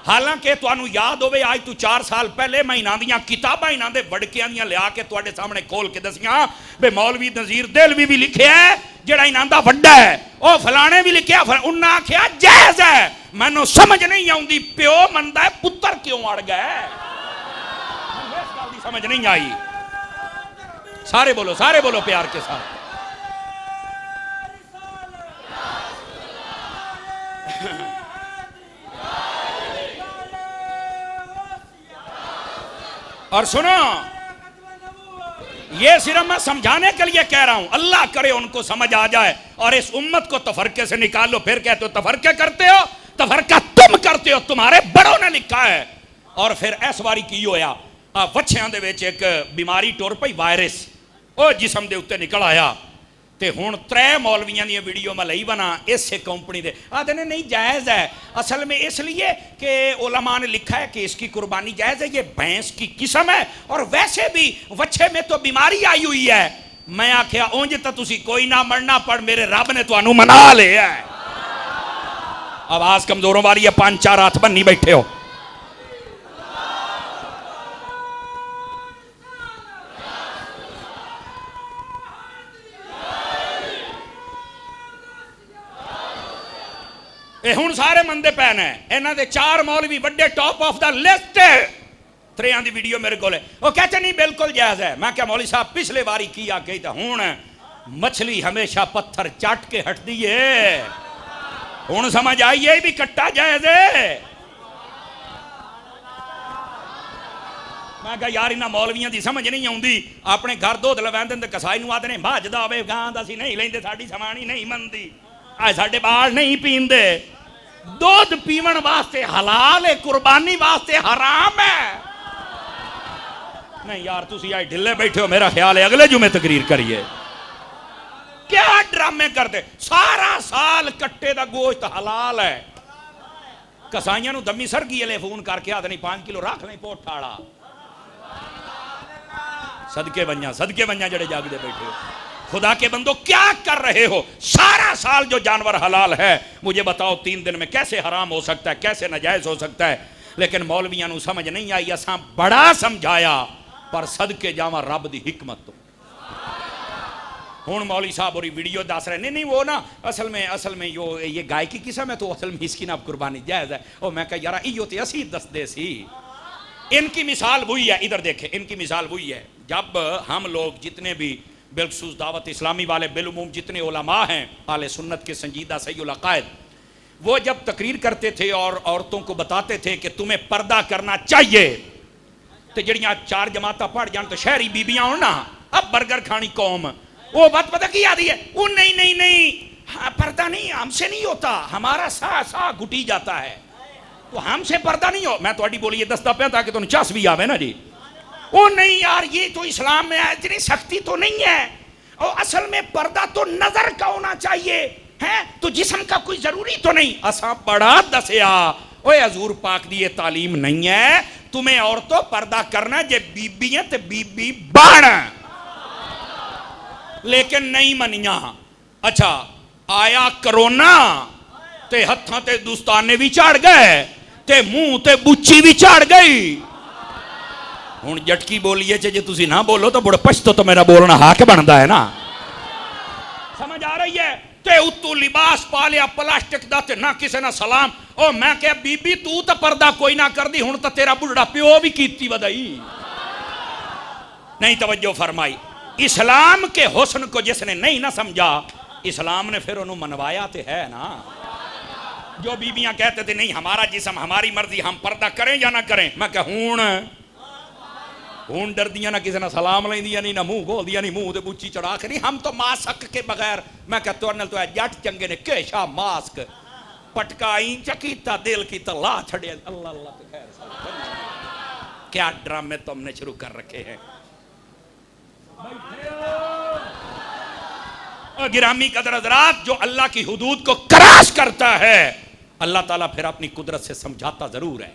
हालांकि तुहानू याद होवे आज तू 4 साल पहले मैं इन्हां दियां किताबां इन्हां दे वड़कियां दियां लिया के तुहाडे सामने खोल के दसियां बे मौलवी नज़ीर दिलवी भी लिखिया है जेड़ा इन्हां दा वड्डा है, ओ फलाने भी लिखिया, उन्हां आखिया जायज़ है। मैनू समझ नहीं आउंदी प्यो मनदा है पुत्तर क्यों अड़ गए, इस गल दी समझ नहीं आई। सारे बोलो प्यार के साथ। और सुनो, ये सिर्फ मैं समझाने के लिए कह रहा हूं, अल्लाह करे उनको समझ आ जाए और इस उम्मत को तफरके से निकाल लो। फिर कहते हो तफरके करते हो, तफरका तुम करते हो, तुम्हारे बड़ों ने लिखा है। और फिर इस बारी की होया, वच्छियां दे विच एक बीमारी टुर पई, वायरस ओ जिसम दे उत्ते निकल आया। ते हुण 3 मौलवियां दी वीडियो मैं लई बना इस कंपनी दे, आदे ने नहीं जायज़ है। असल में इसलिए कि उलमा ने लिखा है कि इसकी कुर्बानी जायज़ है, ये भैंस की किस्म है और वैसे भी वच्छे में तो बीमारी आई हुई है। मैं आख्या उंज तो तुसी कोई ना मरना, पर मेरे रब ने तुहानू मना लिया है। आवाज कमजोरों वाली है, 5-4 हाथ बन्नी बैठे हो। हुण सारे मंदे पैन है, इन्हां दे 4 मौलवी वड्डे top of the list, 3 the video मेरे को, वो कहते नहीं बिल्कुल जायज़ है। मैं क्या मौलवी साहब पिछले बारी की आके तो हुण मछली हमेशा पत्थर चाट के हटदी है, हुण समझ आई है भी कट्टा जायज़ है। मैं क्या यार इन्हां मौलवियां दी समझ नहीं आउंदी, अपने घर दुध लवैंदे ते कसाई नूं आखदे ने भजदा होवे गां दा असीं नहीं लैंदे, साडी समाणी नहीं मनदी, आज साडे बाल नहीं पींदे। दूध पीवन वास्ते हलाल है, कुर्बानी वास्ते हराम है। नहीं यार तुसी आज ढिले बैठे हो, मेरा ख्याल है अगले जुमे तकरीर करिए। क्या ड्रामे करते, सारा साल कट्टे दा गोश्त हलाल है, कसाइयां नूं दमी सरगी ले फोन करके आदे नहीं 5 किलो रख नहीं पोट ठाड़ा सदके बंजा जड़े जागदे बैठे हो। खुदा के बंदो क्या कर रहे हो? सारा साल जो जानवर हलाल है, मुझे बताओ 3 दिन में कैसे हराम हो सकता है, कैसे नाजायज हो सकता है? लेकिन मौलवियां नूं समझ नहीं आई, असां बड़ा समझाया पर सदके जावा रब दी हिकमत तो। हुण मौली साहब और वीडियो दस रहे नहीं वो ना असल में ये गाय की किस्म है तो असल में इसकी ना कुर्बानी जायज़ है। और मैं कह यार इयो तो असी दसदे सी। इनकी मिसाल वही है, इधर देखे, इनकी मिसाल वही है। जब हम लोग जितने भी बिलखसूस दावत इस्लामी वाले बिलुमूम जितने उलमा हैं आले सुन्नत के संजीदा सही उल अक़ायद, वो जब तकरीर करते थे और औरतों को बताते थे कि तुम्हें पर्दा करना चाहिए, तो जड़ियाँ 4 जमाता पढ़ जान तो शहरी बीबियाँ हो ना, अब बर्गर खानी कौम वो बात पता की याद है वो नहीं हाँ, पर्दा नहीं हमसे नहीं होता, हमारा सा घुटी जाता है तो हमसे पर्दा नहीं हो। मैं थोड़ी बोली दसदा पे ताकि तुम चस भी आवे ना जी। वो नहीं यार ये तो इस्लाम में इतनी सख्ती तो नहीं है, और असल में पर्दा तो नजर का होना चाहिए है, तो जिस्म का कोई जरूरी तो नहीं। असा बड़ा दसिया ओए हजूर पाक दी ये तालीम नहीं है, तुम्हें औरतों पर्दा करना जे बीबी है तो बीबी बाण, लेकिन नहीं मनिया। अच्छा आया करोना ते हत्थां ते दुस्ताने भी चढ़ गए ते मुंह ते बुच्ची भी चढ़ गई। हुण जटकी बोलिए जे तुसी ना बोलो तो बुढ़पछ तो मेरा बोलना हक बनता है ना। समझ आ रही है? ते उत्तू लिबास पा लिया प्लास्टिक दा ते ना किसे ना सलाम। ओ मैं क्या बीबी तू तो पर्दा कोई ना कर दी, हुण तो तेरा बुढ़ा प्यो भी कीती वधाई नहीं। तवज्जो फरमाई। इस्लाम के हुस्न को जिसने नहीं ना समझा, इस्लाम ने फिर उन्हें मनवाया तो है ना। जो बीबियां कहते थे नहीं हमारा जिस्म हमारी मर्जी, हम पर्दा करें या ना करें, मैं कह हूं डर दिया ना किसी ने सलाम लेंदिया नहीं, ना मुंह खोल दिया नहीं, मुंह ते बुच्ची चढ़ा के नहीं, हम तो मास्क के बगैर। मैं कह तुरनल तो जट चंगे ने केशा मास्क पटकाई चकीता दिल की तला छड़े। अल्लाह अल्लाह तो खैर क्या ड्रामे तुमने शुरू कर रखे हैं। गिरामी कदर हज़रात, जो अल्लाह की हुदूद को क्रॉस करता है अल्लाह ताला फिर अपनी कुदरत से समझाता जरूर है।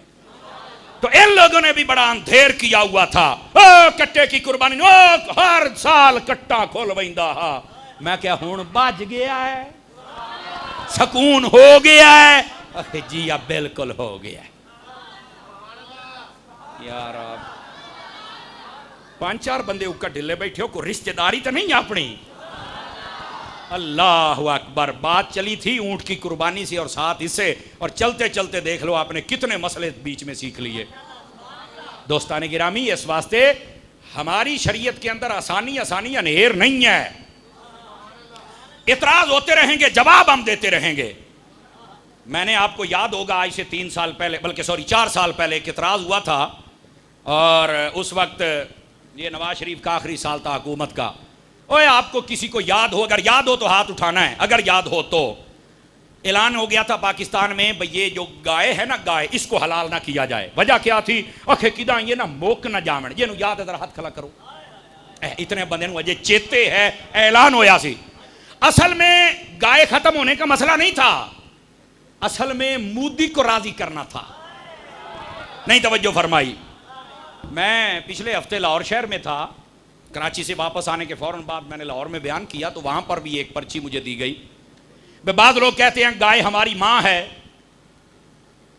तो इन लोगों ने भी बड़ा अंधेर किया हुआ था। ओ कट्टे की कुर्बानी, ओ हर साल कट्टा खोल वैंदा हा। मैं क्या हुण बज गया है, सकून हो गया है जी, अब बिल्कुल हो गया है यार। 5-4 बंदे उका ढिले बैठे हो, को रिश्तेदारी तो नहीं अपनी। अल्लाह अकबर। बात चली थी ऊंट की कुर्बानी से और 7 हिस्से, और चलते चलते देख लो आपने कितने मसले बीच में सीख लिए। दोस्ताने गिरामी, इस वास्ते हमारी शरीयत के अंदर आसानी अनहेर नहीं है। इतराज होते रहेंगे, जवाब हम देते रहेंगे। मैंने आपको याद होगा आज से 3 साल पहले, बल्कि सॉरी 4 साल पहले एक इतराज हुआ था, और उस वक्त ये नवाज शरीफ का आखिरी साल था हुकूमत का। ओए आपको किसी को याद हो, अगर याद हो तो हाथ उठाना है, अगर याद हो तो ऐलान हो गया था पाकिस्तान में भाई ये जो गाय है ना, गाय इसको हलाल ना किया जाए। वजह क्या थी? अखे किदा ये ना मोक ना जामन, ये याद है, हाथ खड़ा करो। इतने बंदे अजय चेते है ऐलान होया सी। असल में गाय खत्म होने का मसला नहीं था, असल में मोदी को राजी करना था। नहीं तवज्जो फरमाई। मैं पिछले हफ्ते लाहौर शहर में था, कराची से वापस आने के फौरन बाद मैंने लाहौर में बयान किया, तो वहां पर भी एक पर्ची मुझे दी गई। बाद लोग कहते हैं गाय हमारी माँ है,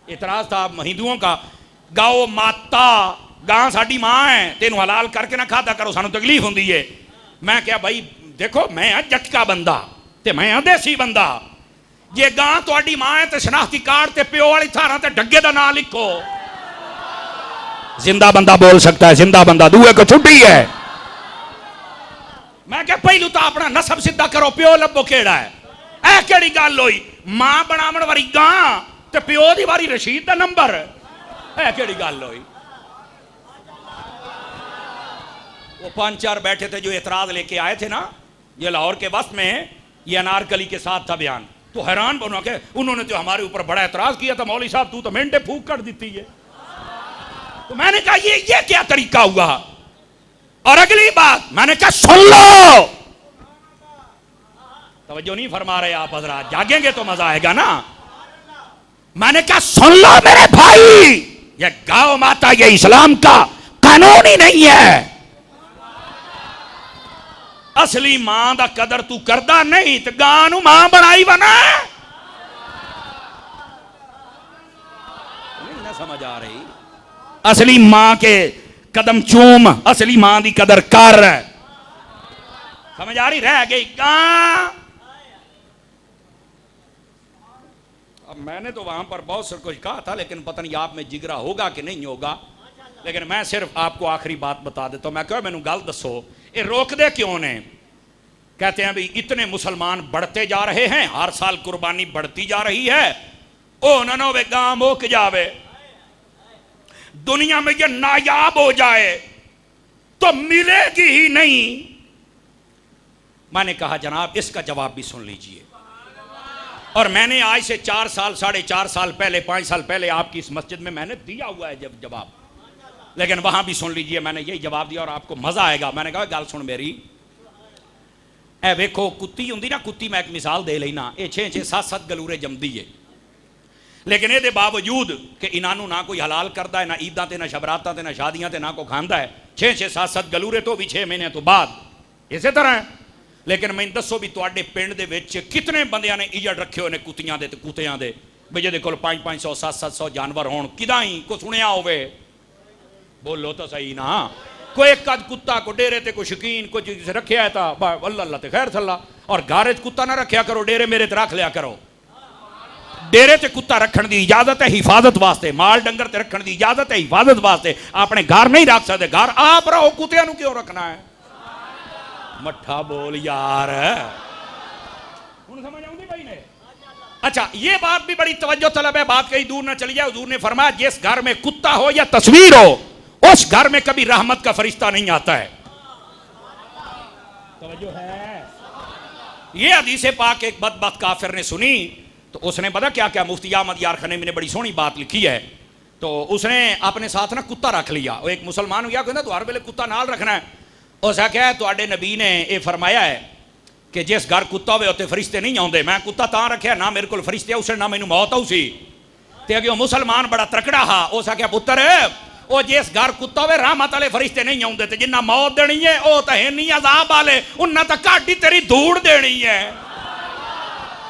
इतराज था हिंदुओं का, गाओ माता गां साडी माँ है, तेन हलाल करके ना खाता करो, सानू तकलीफ होंदी है। मैं क्या भाई देखो, मैं हाँ जटका बंदा ते मैं हाँ देसी बंदा, जे गां तुहाडी माँ है तो शनाख्ती कार्ड ते प्यो वाली थारा ते डग्गे दा नाम लिखो। जिंदा बंदा बोल सकता है, जिंदा बंदा, दूए को छुट्टी है। मैं क्या पहलू तो अपना नसब सिद्धा करो, प्यो लभो केड़ा है। ऐ केड़ी गल होई, मां बनावण वाली गां ते प्यो दी वारी रशीद दा नंबर, ऐ केड़ी गल होई। वो 5-4 बैठे थे जो एतराज लेके आए थे ना, ये लाहौर के वस्त में, ये अनारकली के साथ था बयान, तो हैरान बनो के उन्होंने तो हमारे ऊपर बड़ा एतराज किया था, मौलवी साहब तू तो मेंढे फूक कर देती है। तो मैंने कहा ये क्या तरीका हुआ। और अगली बात मैंने कहा सुन लो, तवज्जो नहीं फरमा रहे आप हजरात, जागेंगे तो मजा आएगा ना। मैंने कहा सुन लो मेरे भाई, ये गौ माता ये इस्लाम का कानून ही नहीं है। असली मां दा कदर तू करदा नहीं तो गां नू मां बनाई बना। नहीं ना समझ आ रही? असली मां के कदम चूम, असली मां दी कदर कर। समझ आ रही? रह गई गां। अब मैंने तो वहां पर बहुत सब कुछ कहा था, लेकिन पता नहीं आप में जिगरा होगा कि नहीं होगा। लेकिन मैं सिर्फ आपको आखिरी बात बता देता हूं। मैं कहा मैनू गल दसो, ये रोक दे क्यों ने? कहते हैं भी इतने मुसलमान बढ़ते जा रहे हैं, हर साल कुर्बानी बढ़ती जा रही है, ओ न वे गांव मुक जावे, दुनिया में ये नायाब हो जाए तो मिलेगी ही नहीं। मैंने कहा जनाब इसका जवाब भी सुन लीजिए। और मैंने आज से 4 साल 4.5 साल पहले 5 साल पहले आपकी इस मस्जिद में मैंने दिया हुआ है जवाब, लेकिन वहां भी सुन लीजिए। मैंने यही जवाब दिया और आपको मजा आएगा। मैंने कहा गल सुन मेरी, ए वेखो कुत्ती होंगी ना, कुत्ती मैं एक मिसाल दे लेना, ये 6-6 7-7 गलूरे जमदी है, लेकिन ये बावजूद कि इन्हों ना कोई हलाल करता है, ना ईदा ते, ना शबरातां ते, ना शादियां ते, ना को खांदा है, 6-6 7-7 गलूरे तो भी 6 महीने तो बाद इसे तरह है। लेकिन मैं दसो भी तुहाडे पिंड दे विच कितने बंदियां ने इजड़ रखे हुए ने कुत्तियां दे ते कुत्तियां दे, भी जिहदे कोल 500 700 जानवर होण, किदा ही को सुनिया होवे? बोलो तो सही ना। कोई एक अद कुत्ता को डेरे ते कोई शकीन कोई चीज रखिया है ता अल्लाह अल्लाह ते खैर थल्ला। और गारे च कुत्ता ना रखिया करो, डेरे मेरे ते रख लिया करो। डेरे ते कुत्ता रखने की इजाजत है हिफाजत वास्ते, माल डंगर ते रखने की इजाजत है हिफाजत वास्ते, अपने घर नहीं रख सकते, घर आप रहो, कुत्तियां नूं क्यों रखना है? मट्ठा बोल यार, हुण समझ आउंदी भाई ने? अच्छा ये बात भी बड़ी तवज्जो तलब है, बात कहीं दूर ना चली जाए। हुजूर ने फरमाया जिस घर में कुत्ता हो या तस्वीर हो, उस घर में कभी रहमत का फरिश्ता नहीं आता है। तवज्जो है? ये हदीस पाक एक बदबख्त काफिर ने सुनी तो उसने पता क्या क्या, मुफ्ती अहमद यार खनेमी ने बड़ी सोहनी बात लिखी है। तो उसने अपने साथ ना कुत्ता रख लिया। वो एक मुसलमान हो गया, कहता तू हर वेले कुत्ता नाल रखना है। उस आख्या तुहाडे नबी ने यह फरमाया है कि जिस घर कुत्ता होवे उत्ते फरिश्ते नहीं आउंदे। मैं कुत्ता तां रखिया ना मेरे को फरिश्ते उसे ना मैनू मौत आऊ सी। ते अगे मुसलमान बड़ा तकड़ा हा, उस आख्या पुत्र वो जिस घर कुत्ता होवे रहमत वाले फरिश्ते नहीं आउंदे, ते जिन्ना मौत देनी है वो तो है नहीं अजाब वाले, उन्ना तो घट ही तेरी धूड़ देनी है।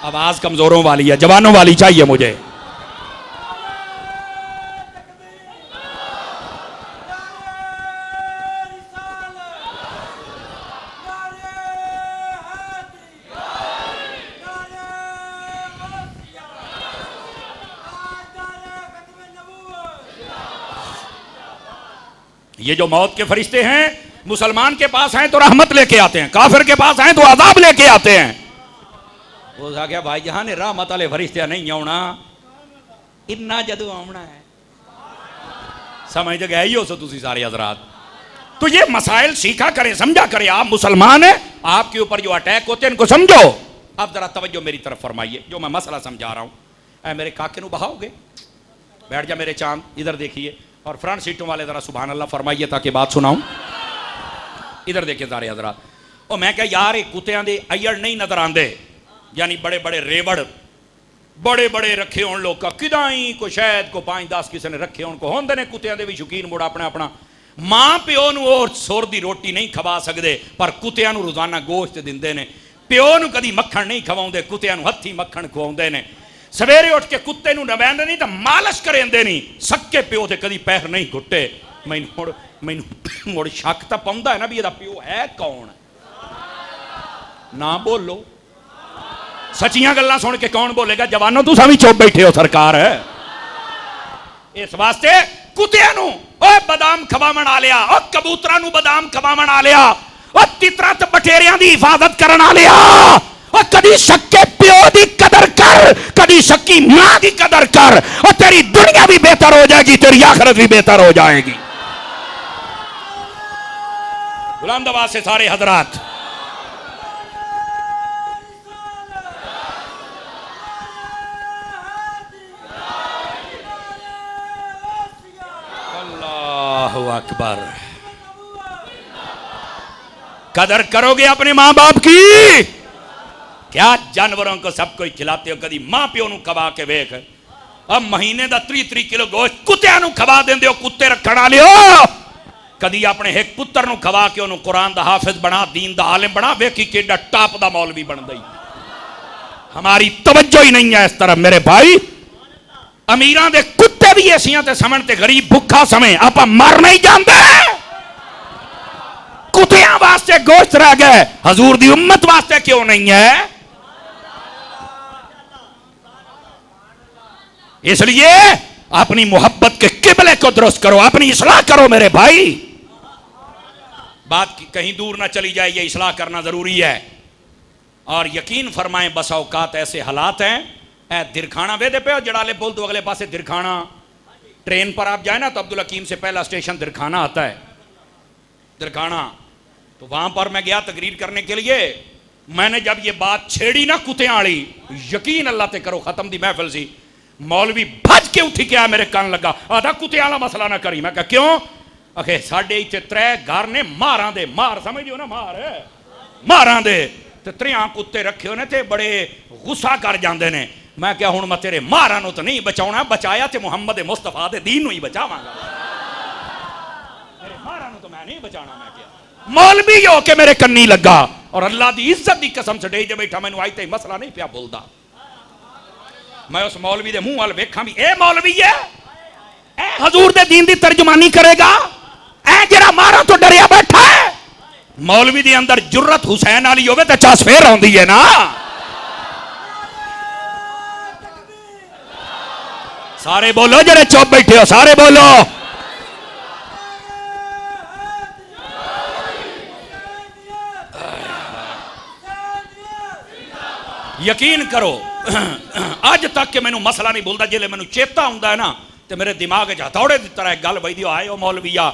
आवाज कमजोरों वाली है, जवानों वाली चाहिए मुझे। ये जो मौत के फरिश्ते हैं मुसलमान के पास हैं तो रहमत लेके आते हैं, काफिर के पास हैं तो अजाब लेके आते हैं। वो क्या भाई जहां ने रहमत वाले फरिश्ते नहीं आना, इन्ना जदों आना है समझ तो गए ही हो सो तुसी सारे हजरात। तो ये मसाइल सीखा करें, समझा करें। आप मुसलमान हैं, आपके ऊपर जो अटैक होते हैं इनको समझो। अब जरा तवज्जो मेरी तरफ फरमाइए, जो मैं मसला समझा रहा हूं। ऐ मेरे काके नू बहाओगे? बैठ जा मेरे चांद, इधर देखिए। और फ्रंट सीटों वाले जरा सुभान अल्लाह फरमाइए ताकि बात सुनाऊं। इधर देखिए सारे हजरात। और मैं क्या यार एक कुत्तियां दे अयड़ नहीं नजर आंदे, यानी बड़े बड़े रेवड़ बड़े बड़े रखे होने लोग का किदाई को शायद को 5-10 किसी ने रखे होने को होंदे ने कुत्तियां दे भी शौकीन मुड़ा अपना अपना। मां प्यो नू और सुर दी रोटी नहीं खवा सकते, पर कुत्तियां नू रोजाना गोश्त दिंदे ने। प्यो नू कदी मक्खण नहीं खवाउंदे, कुत्तियां नू हत्थी मक्खण खवाउंदे ने। सवेरे उठ के कुत्ते नू नवैंदे नहीं तो मालिश करेंदे नहीं। सक्के प्यो ते कदी पैर नहीं घुट्टे। मैनू मुड़ शक तो पाउंदा है ना भी एदा प्यो है कौन? ना बोलो, सचियां गल्लां सुन के कौन बोलेगा? जवानों तुसां भी चुप बैठे हो सरकार है। इस वास्ते कुत्तियां नू ओए बादाम खवावण आ लिया, ओ कबूतरां नू बादाम खवावण आ लिया, ओ तितरां ते बटेरियां दी हिफाजत करन आ लिया। और कदी सक्के प्यो दी कदर कर, कदी सक्की मां दी कदर कर, और तेरी दुनिया भी बेहतर हो जाएगी, तेरी आखिरत भी बेहतर हो जाएगी। बुलंदवाज से सारे हजरात अल्लाहु अकबर। कदर करोगे अपने मां बाप की? क्या जानवरों को सब कोई खिलाते हो? कभी मां प्यो नू कबा के वेख। अब महीने का 30 किलो गोश्त कुत्तियां खवा देंदे हो। कुत्ते रखण वालिओ कदी अपने एक पुत्र नूं खवा के उन्होंने कुरान दा हाफिज बना, दीन दा आलिम बना, वेखी केडा टाप दा मौलवी बनदा ही। हमारी तवज्जो ही नहीं है इस तरफ मेरे भाई। अमीरां दे कुत्ते भी ऐसियां ते समण ते गरीब भुखा समय आप मर नहीं जाते। कुत्तियां वास्ते गोश्त रह गए, हजूर दी उम्मत वास्ते क्यों नहीं है? इसलिए अपनी मोहब्बत के किबले को दुरुस्त करो, अपनी इस्लाह करो मेरे भाई। बात कहीं दूर ना चली जाए, ये इस्लाह करना जरूरी है। और यकीन फरमाएं बस औकात ऐसे हालात हैं, दिरखाना वेदे पे जड़ाले पुल तो अगले पासे दिरखाना, ट्रेन पर आप जाए ना तो अब्दुल हकीम से पहला स्टेशन दिरखाना आता है, दिरखाना। तो वहां पर मैं गया तकरीर करने के लिए। मैंने जब ये बात छेड़ी ना कुत्तियां वाली, यकीन अल्लाह ते करो खत्म दी महफिल सी। मौलवी भज के उठी के आ मेरे कान लगा, आधा कुत्तियां वाला मसला ना करी। मैं कहा क्यों? आखे साडे इत्थे 3 घर ने मारां दे, मार समझियो ना, मारां दे ते 3 कुत्ते रखे होने ते बड़े गुस्सा कर जाते हैं। मैं क्या हूं मैं तेरे मारां नूं तो नहीं बचाउणा, बचाया ते मुहम्मद मुस्तफा दे दीन नूं ही बचावांगा, तेरे मारां नूं तो मैं नहीं बचाना। मैं क्या मौलवी हो के मेरे कन्नी लगा, और अल्लाह दी इज्जत दी कसम छड़े जे बैठा मैनूं अज तक मसला नहीं पिया बोलदा। मैं उस मौलवी दे मुंह वाल वेखां भी ए मौलवी है, ए हजूर दे दीन दी तर्जुमानी करेगा, ए जेड़ा मारा तो डरिया बैठा है। मौलवी दे अंदर जुर्रत हुसैन वाली होवे ते चस फेर आउंदी है ना। सारे बोलो, जेड़े चुप बैठे हो सारे बोलो। यकीन करो अज तक के मैनू मसला नहीं बोलता, जिले मैनू चेता आउंदा है ना तो मेरे दिमाग च हथौड़े की तरह गल बजदी, आए ओ मौलविया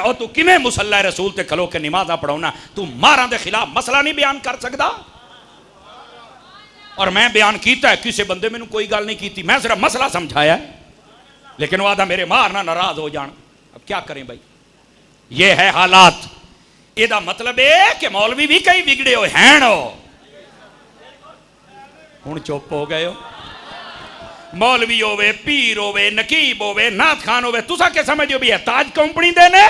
और तू किवें मुसल्ला रसूल ते खलो के नमाज़ां पढ़ाउना, तू मारां दे खिलाफ मसला नहीं बयान कर सकदा। और मैं बयान किया है, किसी बंदे मैनू कोई गल नहीं की, मैं सिर्फ मसला समझाया, लेकिन वो आदा मेरे मार ना नाराज हो जान। अब क्या करें भाई, ये है हालात। एदा मतलब है कि मौलवी भी कई बिगड़े हो हैं, हुण चुप हो गए हो। मौलवी होवे, पीर होवे, नकीब होवे, नाथ खान होवे, तुसा क्या समझो भी है ताज कंपनी दे ने?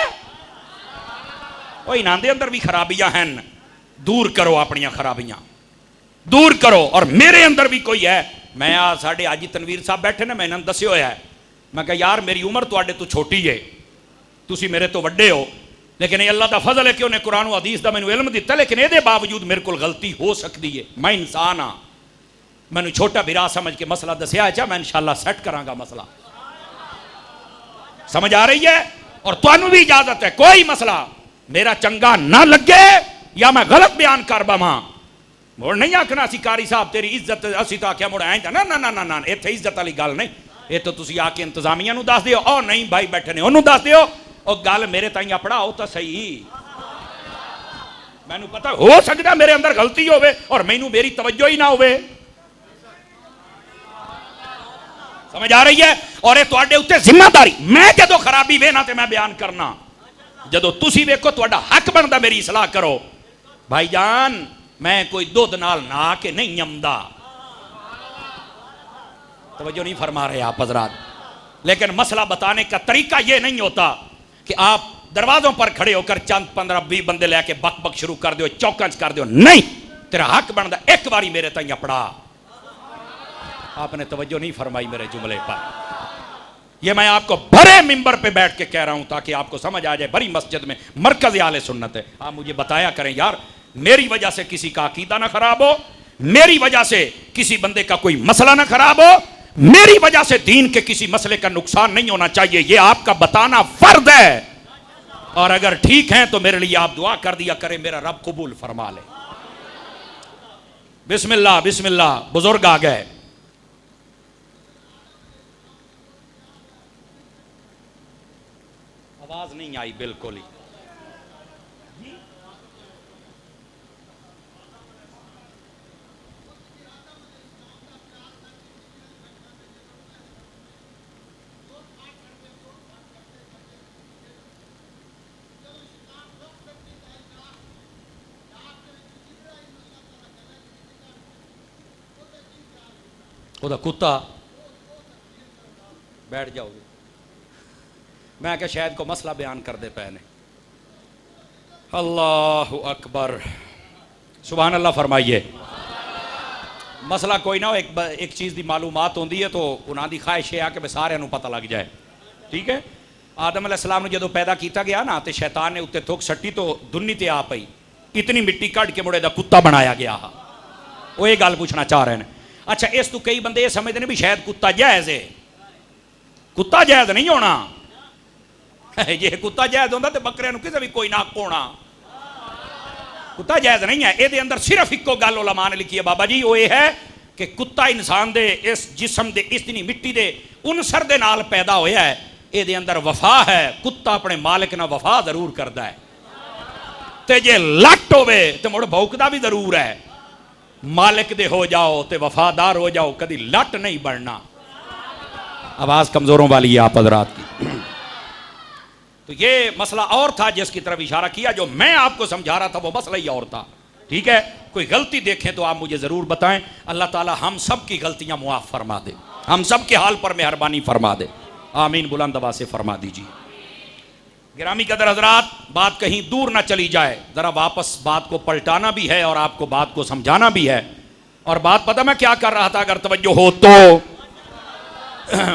इन्हां दे अंदर भी खराबियां हैं, दूर करो अपनी खराबियां, दूर करो। और मेरे अंदर भी कोई है, मैं आ साडे हाजी तनवीर साहब बैठे ने, मैं इन्हां दस्सिया होया है। मैं कहा यार मेरी उम्र तुहाडे तो छोटी है, तुसी मेरे तो वड्डे हो, लेकिन ये अल्लाह दा फजल है कि उन्हें कुरान हदीस दा मैनूं इल्म दिता, लेकिन ये बावजूद मेरे को गलती हो सकती है। मैं इंसान हाँ, मैनू छोटा बिरा समझ के मसला दसिया है, मैं इंशाअल्लाह सेट करांगा मसला। समझ आ रही है? और तुहानू भी इजाजत है, कोई मसला मेरा चंगा ना लगे या मैं गलत बयान कर बवा, मुड़ नहीं आखना असी कारी साहब तेरी इज्जत असी तो आख्या मुड़ ऐ ना ना ना ना ना, इत्थे इज्जत वाली गल नहीं। ये तो तुसी आके इंतजामिया नूं दस दिओ, ओ नहीं भाई बैठे ने उन्होंने दस दिओ, और गल मेरे ताईं अपनाओ तो सही। मैनू पता हो सकता मेरे अंदर गलती होवे और मैनू मेरी तवज्जो ही ना होवे। समझ आ रही है? और ये तुहाडे उत्ते जिम्मेदारी, मैं जदों खराबी वेना ते मैं बयान करना, जदों तुसी वेखो तुहाडा हक बनदा मेरी इस्लाह करो। भाईजान मैं कोई दुध नाल नहा के नहीं जमदा, तवज्जो नहीं फरमा रहे आप हजरात। लेकिन मसला बताने का तरीका ये नहीं होता कि आप दरवाजों पर खड़े होकर चंद 15-20 बंदे लेके बक बक शुरू कर दो, चौकंच कर दो। नहीं, तेरा हक बनदा एक बारी मेरे ताईं अपड़ा। आपने तवज्जो नहीं फरमाई मेरे जुमले पर। यह मैं आपको भरे मिंबर पे बैठ के कह रहा हूं ताकि आपको समझ आ जाए, बड़ी मस्जिद में मरकज आले सुन्नत है। आप मुझे बताया करें यार, मेरी वजह से किसी का अकीदा ना खराब हो, मेरी वजह से किसी बंदे का कोई मसला ना खराब हो, मेरी वजह से दीन के किसी मसले का नुकसान नहीं होना चाहिए। यह आपका बताना फर्ज है। और अगर ठीक है तो मेरे लिए आप दुआ कर दिया करें, मेरा रब कबूल फरमा ले। बिस्मिल्लाह बिस्मिल्लाह। बुजुर्ग आ गए। आवाज नहीं आई बिल्कुल ही। ਉਹਦਾ ਕੁੱਤਾ बैठ जाओगे। मैं क्या शायद को मसला बयान कर दे पैने। अल्लाह अकबर, सुभान अल्लाह फरमाइए। मसला कोई ना हो, एक चीज़ की मालूमात होती है तो उन्होंने की ख्वाहिश है कि सारे पता लग जाए। ठीक है, आदम अलैहिस्सलाम ने जो पैदा किया गया ना तो शैतान ने उत्ते थुक सट्टी तो दुन्नी ते आ पई, इतनी मिट्टी कढ़ के मुड़े दा कुत्ता बनाया गया। वो ये गल पूछना चाह रहे हैं। अच्छा, इस तो कई बंदे ये समझते हैं भी शायद कुत्ता जायज़ है। कुत्ता जायज़ नहीं होना। जे कुत्ता जायज़ होता तो बकरियां किसी भी कोई नाक होना। कुत्ता जायज़ नहीं है। ये अंदर सिर्फ इको गल उलमा ने लिखी है बाबा जी, वो ये है कि कुत्ता इंसान दे इस जिस्म दे इतनी मिट्टी दे उनसर दे नाल पैदा होया है। ये अंदर वफा है। कुत्ता अपने मालिक ना वफा जरूर करता है, ते जे लट होवे तो मुड़ भौंकदा भी जरूर है। मालिक दे हो जाओ तो वफादार हो जाओ, कभी लट नहीं बढ़ना। आवाज कमजोरों वाली है आप हजरात की। तो ये मसला और था जिसकी तरफ इशारा किया, जो मैं आपको समझा रहा था वो मसला ही और था। ठीक है, कोई गलती देखें तो आप मुझे जरूर बताएं। अल्लाह ताला हम सब की गलतियां मुआफ फरमा दे, हम सब के हाल पर मेहरबानी फरमा दे। आमीन बुलंद आवाज से फरमा दीजिए। गिरामी कदर हजरात, बात कहीं दूर ना चली जाए, जरा वापस बात को पलटाना भी है और आपको बात को समझाना भी है। और बात पता मैं क्या कर रहा था, अगर तवज्जो हो तो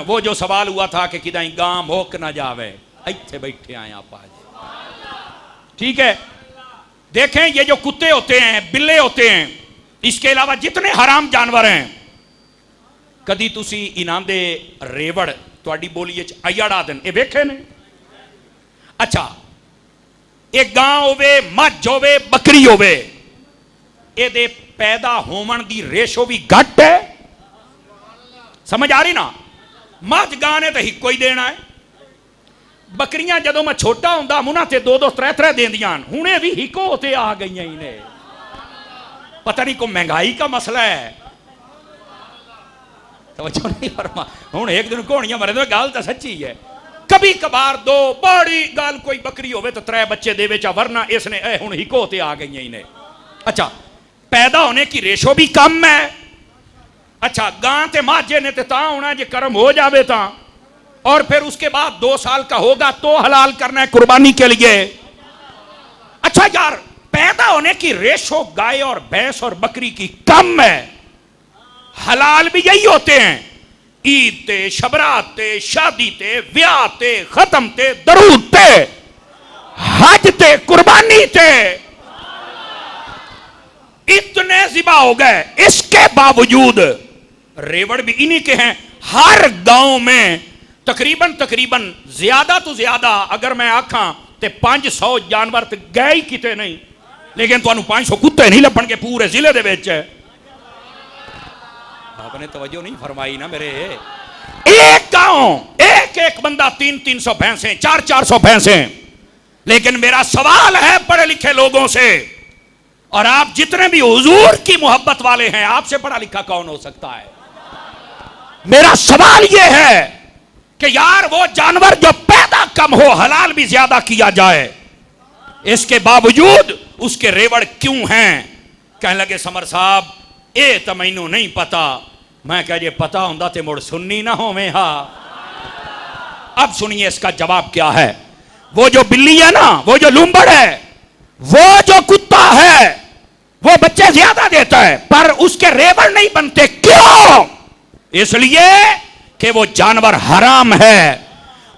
वो जो सवाल हुआ था कि किदा गांव मोक ना जावे, इत्थे बैठे आए आप आज। ठीक है, देखें ये जो कुत्ते होते हैं, बिल्ले होते हैं, इसके अलावा जितने हराम जानवर हैं, कदी तुसी इन्हां दे रेवड़ तुहाडी बोली अयड़ आदन ये वेखे ने? अच्छा, एक गां होवे, मझ होवे, बकरी होवे, ये पैदा होवन दी रेशो भी घट है। समझ आ रही ना? मझ गां ने तो हिको ही देना है। बकरियां जदों मैं छोटा हुंदा मुना ते दो दो त्रै त्रै देंदियां, हुणे भी हिको होते आ गई ने। पता नहीं को महंगाई का मसला है। तो नहीं फरमा हुण एक दिन घोड़ियां मरे तो गल तो सच्ची है। कभी कभार दो बड़ी गल कोई बकरी होवे तो त्रै बच्चे देवे चा, वरना इसने हुण हिको होते आ गई ने। अच्छा, पैदा होने की रेशो भी कम है। अच्छा, गां ते माझे ने तो होना जे कर्म हो जावे ता, और फिर उसके बाद 2 साल का होगा तो हलाल करना है कुर्बानी के लिए। अच्छा यार, पैदा होने की रेशो गाय और भैंस और बकरी की कम है, हलाल भी यही होते हैं। ईद ते, शबरात ते, शादी ते, ब्याह ते, खत्म ते, दरूद ते, हज ते, कुर्बानी ते, इतने ज़िबा हो गए। इसके बावजूद रेवड़ भी इन्हीं के हैं। हर गांव में तकरीबन ज्यादा तो ज्यादा अगर मैं आखा तो 500 जानवर तो गए ही किते नहीं, लेकिन तुहानू 500 कुत्ते नहीं लभणगे पूरे जिले दे विच। आपने तवज्जो नहीं फरमाई ना मेरे। एक गांव एक बंदा 300 भैंसें, 400 भैंसें। लेकिन मेरा सवाल है पढ़े लिखे लोगों से, और आप जितने भी हुजूर की मोहब्बत वाले हैं, आपसे पढ़ा लिखा कौन हो सकता है? मेरा सवाल यह है कि यार वो जानवर जो पैदा कम हो, हलाल भी ज्यादा किया जाए, इसके बावजूद उसके रेवड़ क्यों हैं? कहने लगे समर साहब ये तो मैनू नहीं पता। मैं कह जे पता होंदा ते मुड़ सुननी ना होवे। हा, अब सुनिए इसका जवाब क्या है। वो जो बिल्ली है ना, वो जो लूंबड़ है, वो जो कुत्ता है, वो बच्चे ज्यादा देता है पर उसके रेवड़ नहीं बनते। क्यों? इसलिए कि वो जानवर हराम है।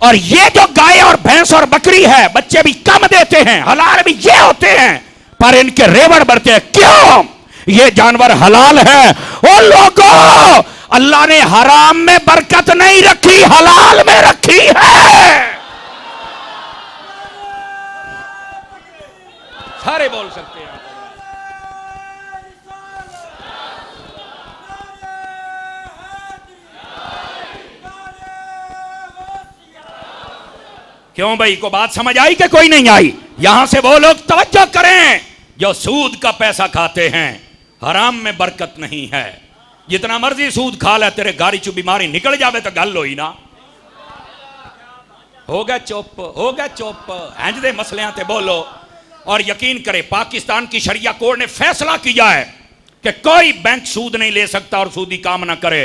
और ये जो गाय और भैंस और बकरी है, बच्चे भी कम देते हैं, हलाल भी ये होते हैं, पर इनके रेवड़ बढ़ते हैं। क्यों? ये जानवर हलाल है। ओ लोगों, अल्लाह ने हराम में बरकत नहीं रखी, हलाल में रखी है। सारे बोल सकते हैं। क्यों भाई, को बात समझ आई कि कोई नहीं आई? यहां से वो लोग तवज्जो करें जो सूद का पैसा खाते हैं। हराम में बरकत नहीं है। जितना मर्जी सूद खा ले, तेरे गाड़ी चु बीमारी निकल जावे तो गल होई ना। हो गया चुप, हो गया चुप। इंज दे मसलियां ते बोलो। और यकीन करे, पाकिस्तान की शरिया कोर्ट ने फैसला किया है कि कोई बैंक सूद नहीं ले सकता और सूदी काम ना करे।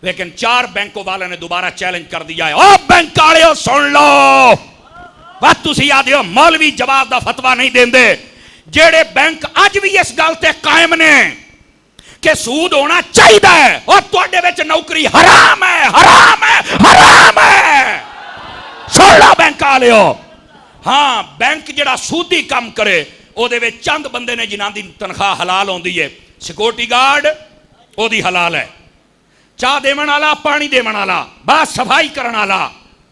लेकिन 4 बैंकों वालों ने दोबारा चैलेंज कर दिया है। ओ बैंक वाले सुन लो, बस तुसी आदे हो मौलवी जवाब दा फतवा नहीं देंदे। जेड़े बैंक अज भी इस गल ते कायम ने कि सूद होना चाहिए और तुहाडे विच नौकरी हराम है, हराम है, हराम है। सुन लो बैंक वाले हो, हाँ बैंक जिहड़ा सूदी काम करे ओदे विच चंद बंदे ने जिन्हां दी तनख्वाह हलाल होंदी है। सिक्योरिटी गार्ड ओदी हलाल है, चाह देवन वाला, पानी देवन वाला, बस सफाई करने वाला।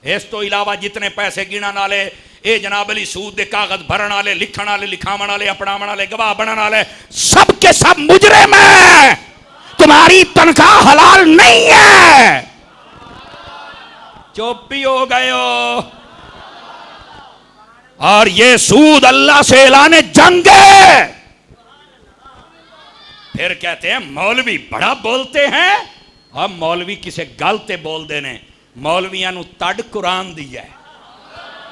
इस तो इलावा जितने पैसे गिणन वाले, ये जनाब अली सूद के कागज भरन वाले, लिखण वाले, लिखावन वाले, अपनावन वाले, गवाह बनने वाले, सब के सब मुजरिम है। तुम्हारी तनख्वाह हलाल नहीं है। चुप ही हो गए हो। और ये सूद अल्लाह से ऐलान जंग है। फिर कहते हैं मौलवी बड़ा बोलते हैं। अब मौलवी किसे गलते बोल देने, मौलवियां नु तड़ कुरान दी है।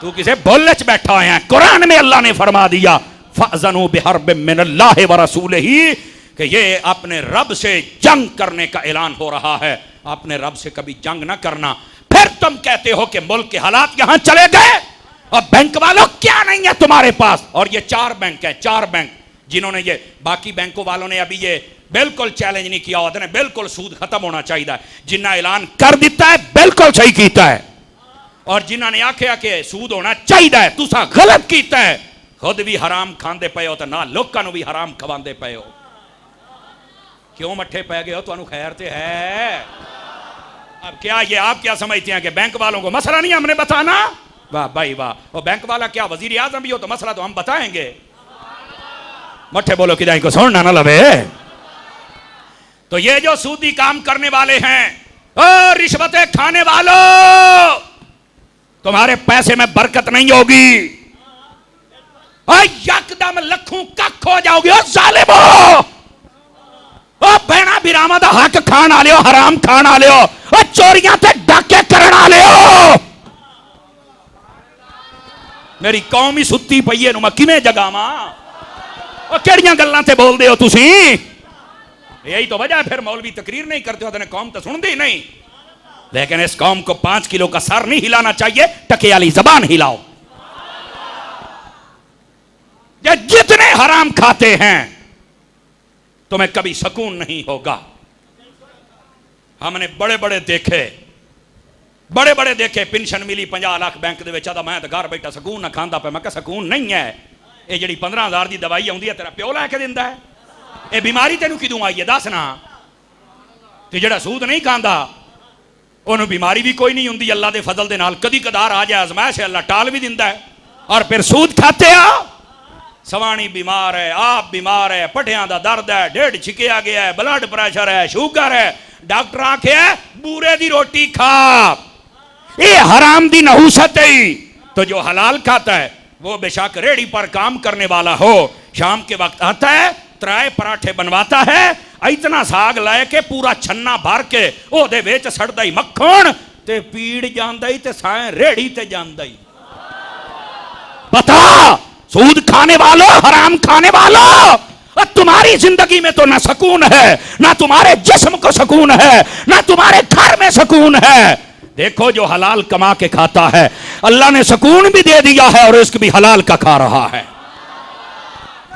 तू किसे बोलने च बैठा है, कुरान में अल्लाह ने फरमा दिया फअज़नु बिहर्ब मिनल्लाहि व रसूलिही कि ये अपने रब से जंग करने का ऐलान हो रहा है। अपने रब से कभी जंग ना करना। फिर तुम कहते हो कि मुल्क के हालात यहां चले गए और बैंक वालों क्या नहीं है तुम्हारे पास। और ये 4 बैंक हैं, 4 बैंक जिन्होंने ये, बाकी बैंकों वालों ने अभी ये बिल्कुल चैलेंज नहीं किया होता, बिल्कुल सूद खत्म होना चाहिए। जिन्हें ऐलान कर दिता है बिल्कुल सही किया है, और जिन्होंने आख्या कि सूद होना चाहिए तुसा गलत किया है। खुद भी हराम खांदे पे हो तो ना लोगों भी हराम खवांदे पे हो। क्यों मट्ठे पै गए हो, तुहानू खैर ते है। अब क्या ये आप क्या समझते हैं कि बैंक वालों को मसला नहीं हमने बताना? वाह भाई वाह। और बैंक वाला क्या वजीर आजम भी हो तो मसला तो हम बताएंगे। मट्ठे बोलो कि जाए को सुनना ना लवे। तो ये जो सूदी काम करने वाले हैं, ओ रिश्वतें खाने वालों, तुम्हारे पैसे में बरकत नहीं होगी। यकदम लखों कख हो जाओगे। ओ जालिमो, ओ बहना बिरामा दा हक खान वाले हो, हराम खान वाले हो, ओ चोरियां ते डाके करने वाले हो। मेरी कौम ही सुत्ती पई है, मैं किवें जगावां? ओ केड़ियां गल्लां ते बोलदे हो तुसी? यही तो वजह है फिर मौलवी तकरीर नहीं करते हो, कौम तो सुनती नहीं। लेकिन इस कौम को 5 किलो का सर नहीं हिलाना चाहिए, टके वाली जबान हिलाओ। ये जितने हराम खाते हैं तुम्हें कभी सुकून नहीं होगा। हमने बड़े बड़े देखे, पेंशन मिली 50 लाख बैंक दे विच, मैं तो घर बैठा सुकून ना खांदा पे। मैं कहा सुकून नहीं है, ये जी 15,000 की दवाई आउंदी है तेरा प्यो लैके दिंदा है। ये बीमारी तेनू किदों आई है दस ना? ते जेड़ा सूद नहीं खांदा उन्होंने बीमारी भी कोई नहीं हुंदी। अल्लाह के फजल दे नाल कदी कदार आ जाए आजमाइश, अल्लाह टाल भी दिंदा है। और फिर सूद खाते हो। सवाणी बीमार है, आप बीमार है, पटियां दा दर्द है, ढिड छिकिया गया है, ब्लड प्रेशर है, शुगर है, डॉक्टर आखे बूरे दी रोटी खा, ये हराम दी नहूसत है। तो जो हलाल खाता है वो बेशक रेड़ी पर काम करने वाला हो, शाम के वक्त आता है, 3 पराठे बनवाता है, इतना साग लाए के पूरा छन्ना भर के ओदे विच सड़दा ही मक्खन ते पीड़ जांदा ही ते साए रेड़ी ते जांदा ही। बता सूद खाने वालों, हराम खाने वालों, तुम्हारी जिंदगी में तो ना सुकून है, ना तुम्हारे जिस्म को सुकून है, ना तुम्हारे घर में सुकून है। देखो जो हलाल कमा के खाता है अल्लाह ने सुकून भी दे दिया है और रिस्क भी हलाल का खा रहा है।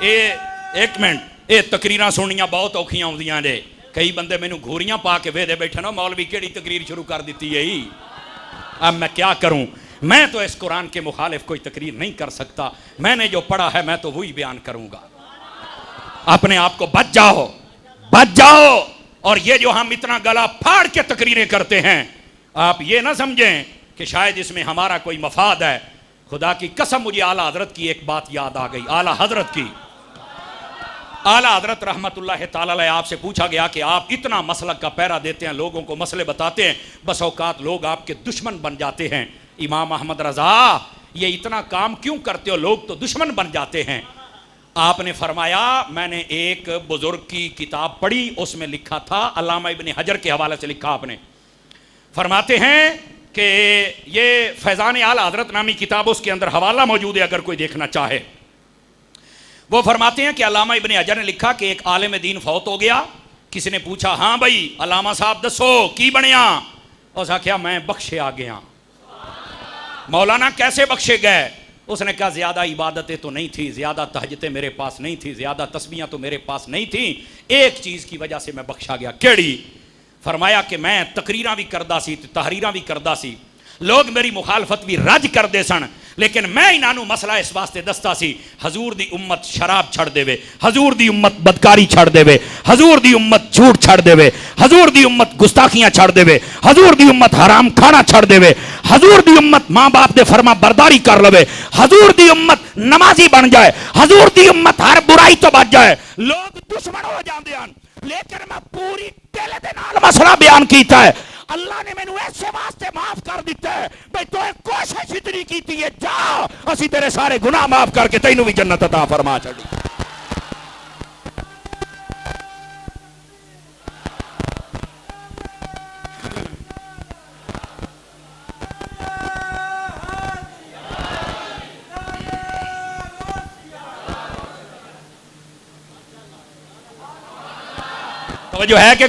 एक मिनट, ये तकरीरां सुननियां बहुत औखियां आउंदियां ने। कई बंदे मैनू घोरियां पा के वेदे बैठे ना, मौलवी केड़ी तकरीर शुरू कर दी है। अब मैं क्या करूं? मैं तो इस कुरान के मुखालिफ कोई तकरीर नहीं कर सकता। मैंने जो पढ़ा है मैं तो वही बयान करूंगा। अपने आप को बच जाओ, बच जाओ। और ये जो हम इतना गला फाड़ के तकरीरें करते हैं, आप ये ना समझें कि शायद इसमें हमारा कोई मफाद है। खुदा की कसम मुझे आला हजरत की एक बात याद आ गई। आला हजरत की, आला हजरत रहमतुल्लाह ताला अलैह, आपसे पूछा गया कि आप इतना मसलक का पैरा देते हैं, लोगों को मसले बताते हैं, बस औकात लोग आपके दुश्मन बन जाते हैं। इमाम अहमद रजा, ये इतना काम क्यों करते हो, लोग तो दुश्मन बन जाते हैं। आपने फरमाया, मैंने एक बुजुर्ग की किताब पढ़ी, उसमें लिखा था, अल्लामा इब्न हजर के हवाले से लिखा। आपने फरमाते हैं कि ये फैज़ान आला हजरत नामी किताब, उसके अंदर हवाला मौजूद है अगर कोई देखना चाहे। वो फरमाते हैं कि अल्लामा इब्न हजर ने लिखा कि एक आलिम दीन फौत हो गया, किसी ने पूछा हाँ भाई अलामा साहब दसो की बनिया, उस आख्या मैं बख्शे आ गया। मौलाना कैसे बख्शे गए? उसने कहा ज्यादा इबादतें तो नहीं थी, ज्यादा तहज्जुदें मेरे पास नहीं थी, ज्यादा तस्बीहां तो मेरे पास नहीं थी, एक चीज की वजह से मैं बख्शा गया। केड़ी? फरमाया कि मैं तकरीरां भी करदा सी ते तहरीरां भी करदा सी, लोग मेरी मुखालफत भी रज करते सन, लेकिन मैं इन्हों मसला इस वास्ते दसता सी हजूर दी उम्मत शराब छड़ देवे, हजूर दी उम्मत बदकारी छड़ देवे, हजूर दी उम्मत झूठ छड़ देवे, हजूर दी उम्मत गुस्ताखियां छड़ देवे, हजूर दी उम्मत हराम खाना छड़ देवे, हजूर दी उम्मत मां बाप दे फरमा बरदारी कर लवे, हजूर दी उम्मत नमाजी बन जाए, हजूर दी उम्मत हर बुराई तो बच जाए। लोग दुश्मन हो जाते हैं, लेकिन मैं पूरी दिल दे नाल मसला बयान कीता है। अल्लाह ने मैनू ऐसे वास्ते माफ कर दिता है भाई तो कोशिश इतनी की है, जा असी तेरे सारे गुनाह माफ करके तैनू भी जन्नत अता फरमा छड़ी। तो जो है कि